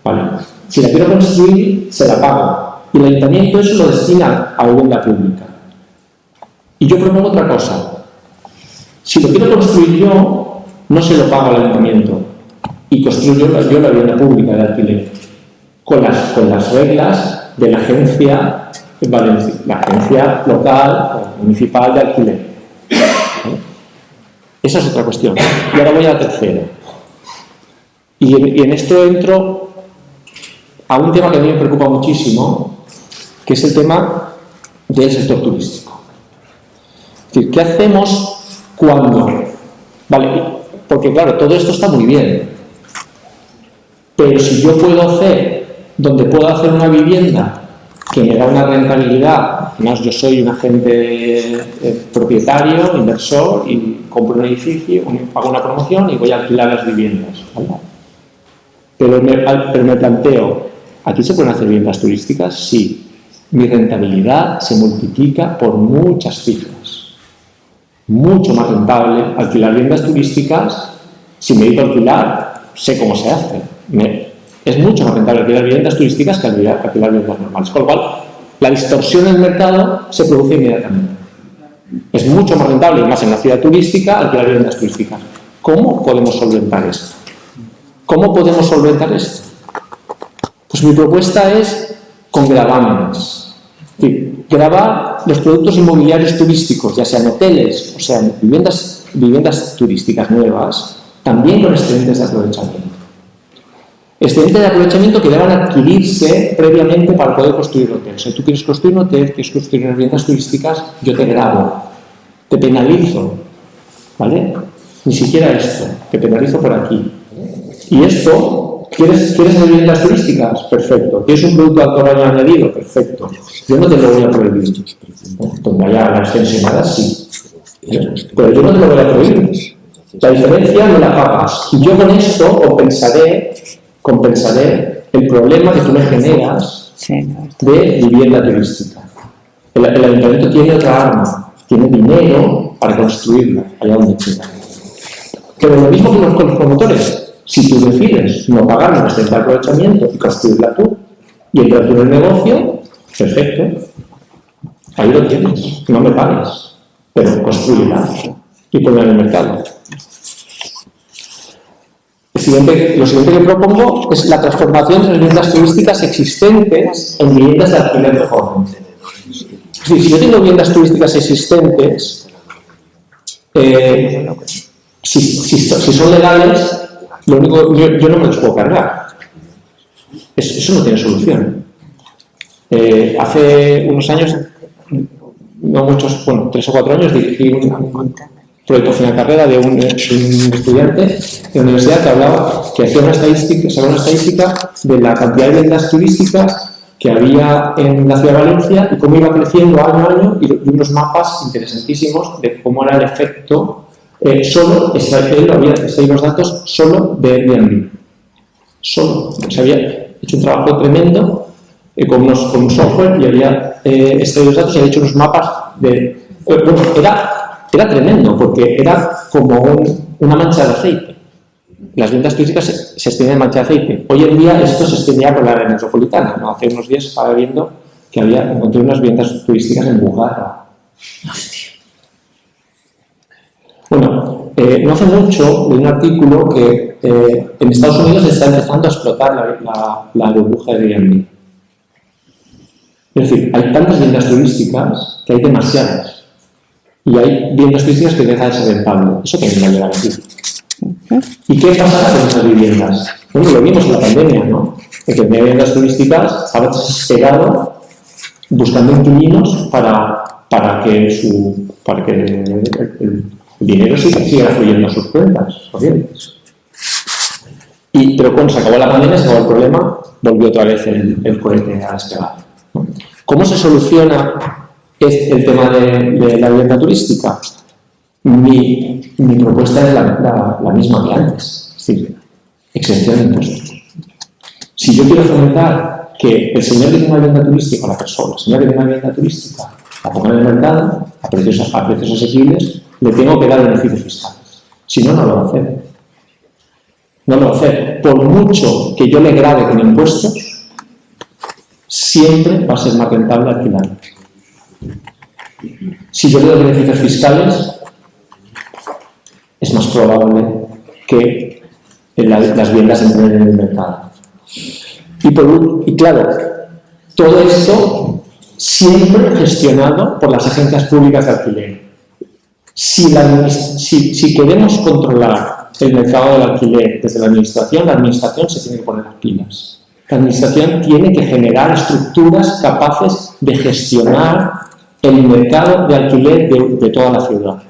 ¿Vale? Si la quiero construir, se la pago. Y el ayuntamiento eso lo destina a vivienda pública. Y yo propongo otra cosa. Si lo quiero construir yo, no se lo pago al ayuntamiento y construyo yo la vivienda pública de alquiler con las reglas de la agencia local o municipal de alquiler. Esa es otra cuestión. Y ahora voy a la tercera. Y en esto entro a un tema que a mí me preocupa muchísimo, que es el tema del sector turístico. Es decir, ¿qué hacemos cuando? Vale, porque claro, todo esto está muy bien, pero si yo donde puedo hacer una vivienda que me da una rentabilidad, además yo soy un agente propietario, inversor, y compro un edificio, hago una promoción y voy a alquilar las viviendas, ¿vale? Pero me planteo, ¿aquí se pueden hacer viviendas turísticas? Sí. Mi rentabilidad se multiplica por muchas cifras. Mucho más rentable alquilar viviendas turísticas. Si me dedico a alquilar, sé cómo se hace. Es mucho más rentable alquilar viviendas turísticas que alquilar viviendas normales. Con lo cual, la distorsión en el mercado se produce inmediatamente. Es mucho más rentable, y más en la ciudad turística, alquilar viviendas turísticas. ¿Cómo podemos solventar esto? ¿Cómo podemos solventar esto? Pues mi propuesta es con gravámenes. Es decir, gravar los productos inmobiliarios turísticos, ya sean hoteles o sean viviendas turísticas nuevas, también con excedentes de aprovechamiento. Excedentes de aprovechamiento que deban adquirirse previamente para poder construir hoteles. Si tú quieres construir un hotel, quieres construir unas viviendas turísticas, yo te grabo, te penalizo, ¿vale? Ni siquiera esto, te penalizo por aquí. Y esto, ¿quieres viviendas turísticas? Perfecto. ¿Quieres un producto de alto valor añadido? Perfecto. Yo no te lo voy a prohibir. Donde haya las pensionadas, sí. Pero yo no te lo voy a prohibir. La diferencia me la pagas. Y yo con esto compensaré el problema que tú me generas de vivienda turística. El ayuntamiento tiene otra arma, tiene dinero para construirla allá donde quiera. Pero lo mismo que con los promotores, si tú decides no pagar un excedente de aprovechamiento y construirla tú y entrar tú en el negocio, perfecto, ahí lo tienes, no me pagues, pero construirla y ponla en el mercado. Lo siguiente que propongo es la transformación de las viviendas turísticas existentes en viviendas de alquiler de joven. Es decir, si yo tengo viviendas turísticas existentes, si son legales, lo único yo no me los puedo cargar. Eso no tiene solución. Hace unos años, no muchos, bueno, 3 o 4 años, dirigí un proyecto final de carrera de un estudiante de la universidad que hacía una estadística de la cantidad de viviendas turísticas que había en la ciudad de Valencia y cómo iba creciendo año a año y unos mapas interesantísimos de cómo era el efecto. Él había extraído los datos solo de Airbnb. Solo. Se había hecho un trabajo tremendo con un software y había extraído los datos y había hecho unos mapas de... Era tremendo porque era como una mancha de aceite. Las viviendas turísticas se extendían en mancha de aceite. Hoy en día esto se extendía por la área metropolitana, ¿no? Hace unos días estaba viendo que encontré unas viviendas turísticas en Bugarra. Bueno, no hace mucho leí un artículo que en Estados Unidos se está empezando a explotar la burbuja de Airbnb. Es decir, hay tantas viviendas turísticas que hay demasiadas. Y hay viviendas turísticas que dejan de ser rentable. Eso también va a llegar aquí. ¿Y qué pasará con esas viviendas? Bueno, lo vimos en la pandemia, ¿no? Que tenía viviendas turísticas, estaba desesperado buscando inquilinos para que el dinero siga fluyendo a sus cuentas corrientes. Pero cuando se acabó la pandemia, se acabó el problema, volvió otra vez el cohete a despegar. ¿Cómo se soluciona el tema de la vivienda turística? Mi propuesta es la misma que antes, es decir, exención de impuestos. Si yo quiero fomentar que el señor que tiene una vivienda turística, o la persona, el señor que tiene una vivienda turística, la ponga en el mercado a precios asequibles, le tengo que dar beneficios fiscales. Si no, no lo va a hacer. No lo va a hacer. Por mucho que yo le grave con impuestos, siempre va a ser más rentable alquilar. Si yo le doy beneficios fiscales, es más probable que las viviendas entren en el mercado. Y claro, todo esto siempre gestionado por las agencias públicas de alquiler. Si queremos controlar el mercado del alquiler desde la administración se tiene que poner las pilas. La administración tiene que generar estructuras capaces de gestionar el mercado de alquiler de toda la ciudad.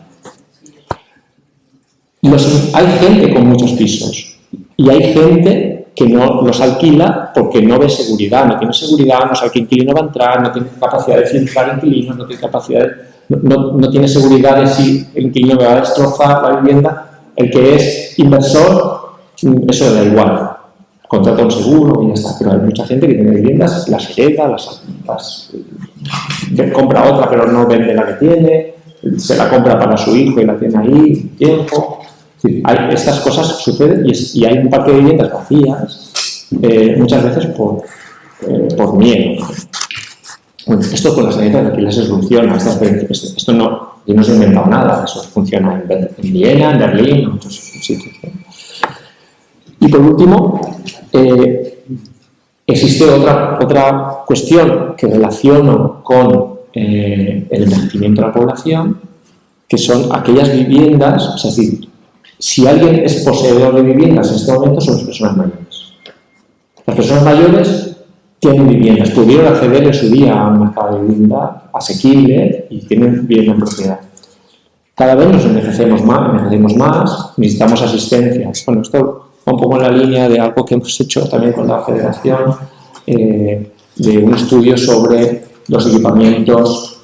Hay gente con muchos pisos y hay gente que no los alquila porque no ve seguridad, no tiene seguridad, no sabe qué inquilino va a entrar, no tiene capacidad de filtrar inquilinos, no tiene capacidad no tiene seguridad de si el inquilino me va a destrozar la vivienda. El que es inversor, eso le da igual, contrata un seguro y ya está, pero hay mucha gente que tiene viviendas, las hereda, compra otra pero no vende la que tiene, se la compra para su hijo y la tiene ahí tiempo. Estas cosas suceden y hay un parque de viviendas vacías muchas veces por miedo. Bueno, esto con las agencias de alquiler se soluciona. Esto yo no se ha inventado nada, eso funciona en Viena, en Berlín, en muchos sitios. Y por último, existe otra cuestión que relaciono con el envejecimiento de la población, que son aquellas viviendas, o sea, es decir, si alguien es poseedor de viviendas en este momento son las personas mayores. Las personas mayores tienen viviendas, pudieron acceder en su día a un mercado de vivienda asequible y tienen vivienda en propiedad. Cada vez nos envejecemos más, necesitamos asistencia. Bueno, esto va un poco en la línea de algo que hemos hecho también con la Federación, de un estudio sobre los equipamientos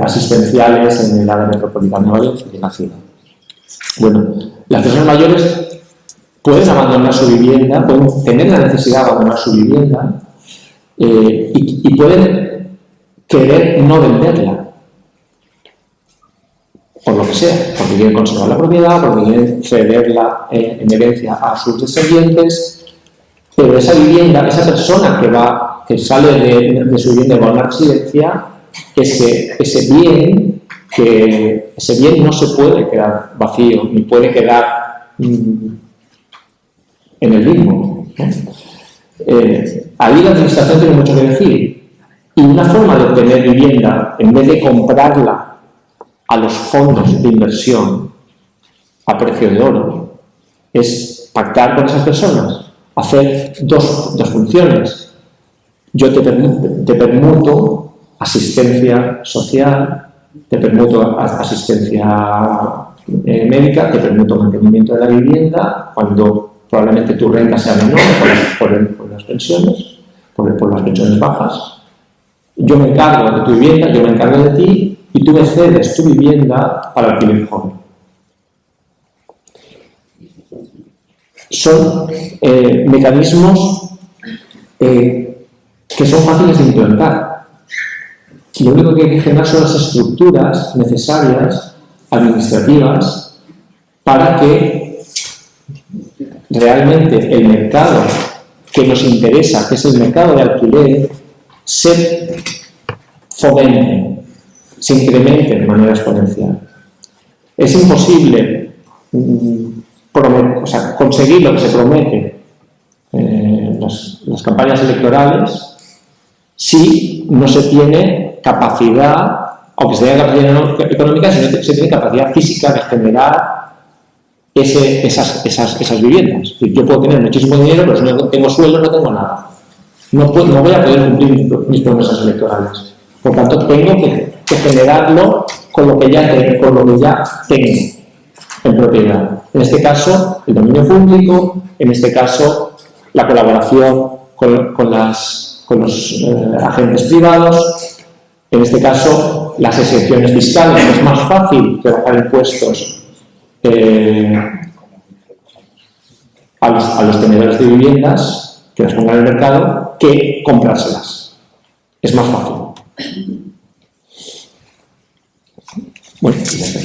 asistenciales en el área metropolitana de Valencia y en la ciudad. Bueno, las personas mayores pueden abandonar su vivienda, pueden tener la necesidad de abandonar su vivienda y pueden querer no venderla, por lo que sea, porque quieren conservar la propiedad, porque quieren cederla en herencia a sus descendientes, pero esa vivienda, esa persona que sale de su vivienda y va a una residencia, ese bien no se puede quedar vacío, ni puede quedar en el limbo, ¿no? Ahí la administración tiene mucho que decir, y una forma de obtener vivienda, en vez de comprarla a los fondos de inversión a precio de oro, es pactar con esas personas, hacer dos funciones. Yo te permuto asistencia social, te permuto asistencia médica, te permuto mantenimiento de la vivienda cuando probablemente tu renta sea menor por las pensiones, por las pensiones bajas. Yo me encargo de tu vivienda, yo me encargo de ti y tú me cedes tu vivienda para alquiler joven. Son mecanismos que son fáciles de implantar. Y lo único que hay que generar son las estructuras necesarias, administrativas, para que realmente el mercado que nos interesa, que es el mercado de alquiler, se fomente, se incremente de manera exponencial. Es imposible conseguir lo que se promete en las campañas electorales si no se tiene capacidad, aunque se tenga capacidad económica, si no se tiene capacidad física de generar esas viviendas. Yo puedo tener muchísimo dinero, pero si no tengo sueldo no tengo nada. No voy a poder cumplir mis promesas electorales. Por tanto, tengo que generarlo con lo que ya tengo en propiedad. En este caso, el dominio público, en este caso, la colaboración con los agentes privados, en este caso, las exenciones fiscales. Es más fácil que bajar impuestos a los tenedores de viviendas que las pongan en el mercado que comprárselas. Es más fácil. Bueno, ya está.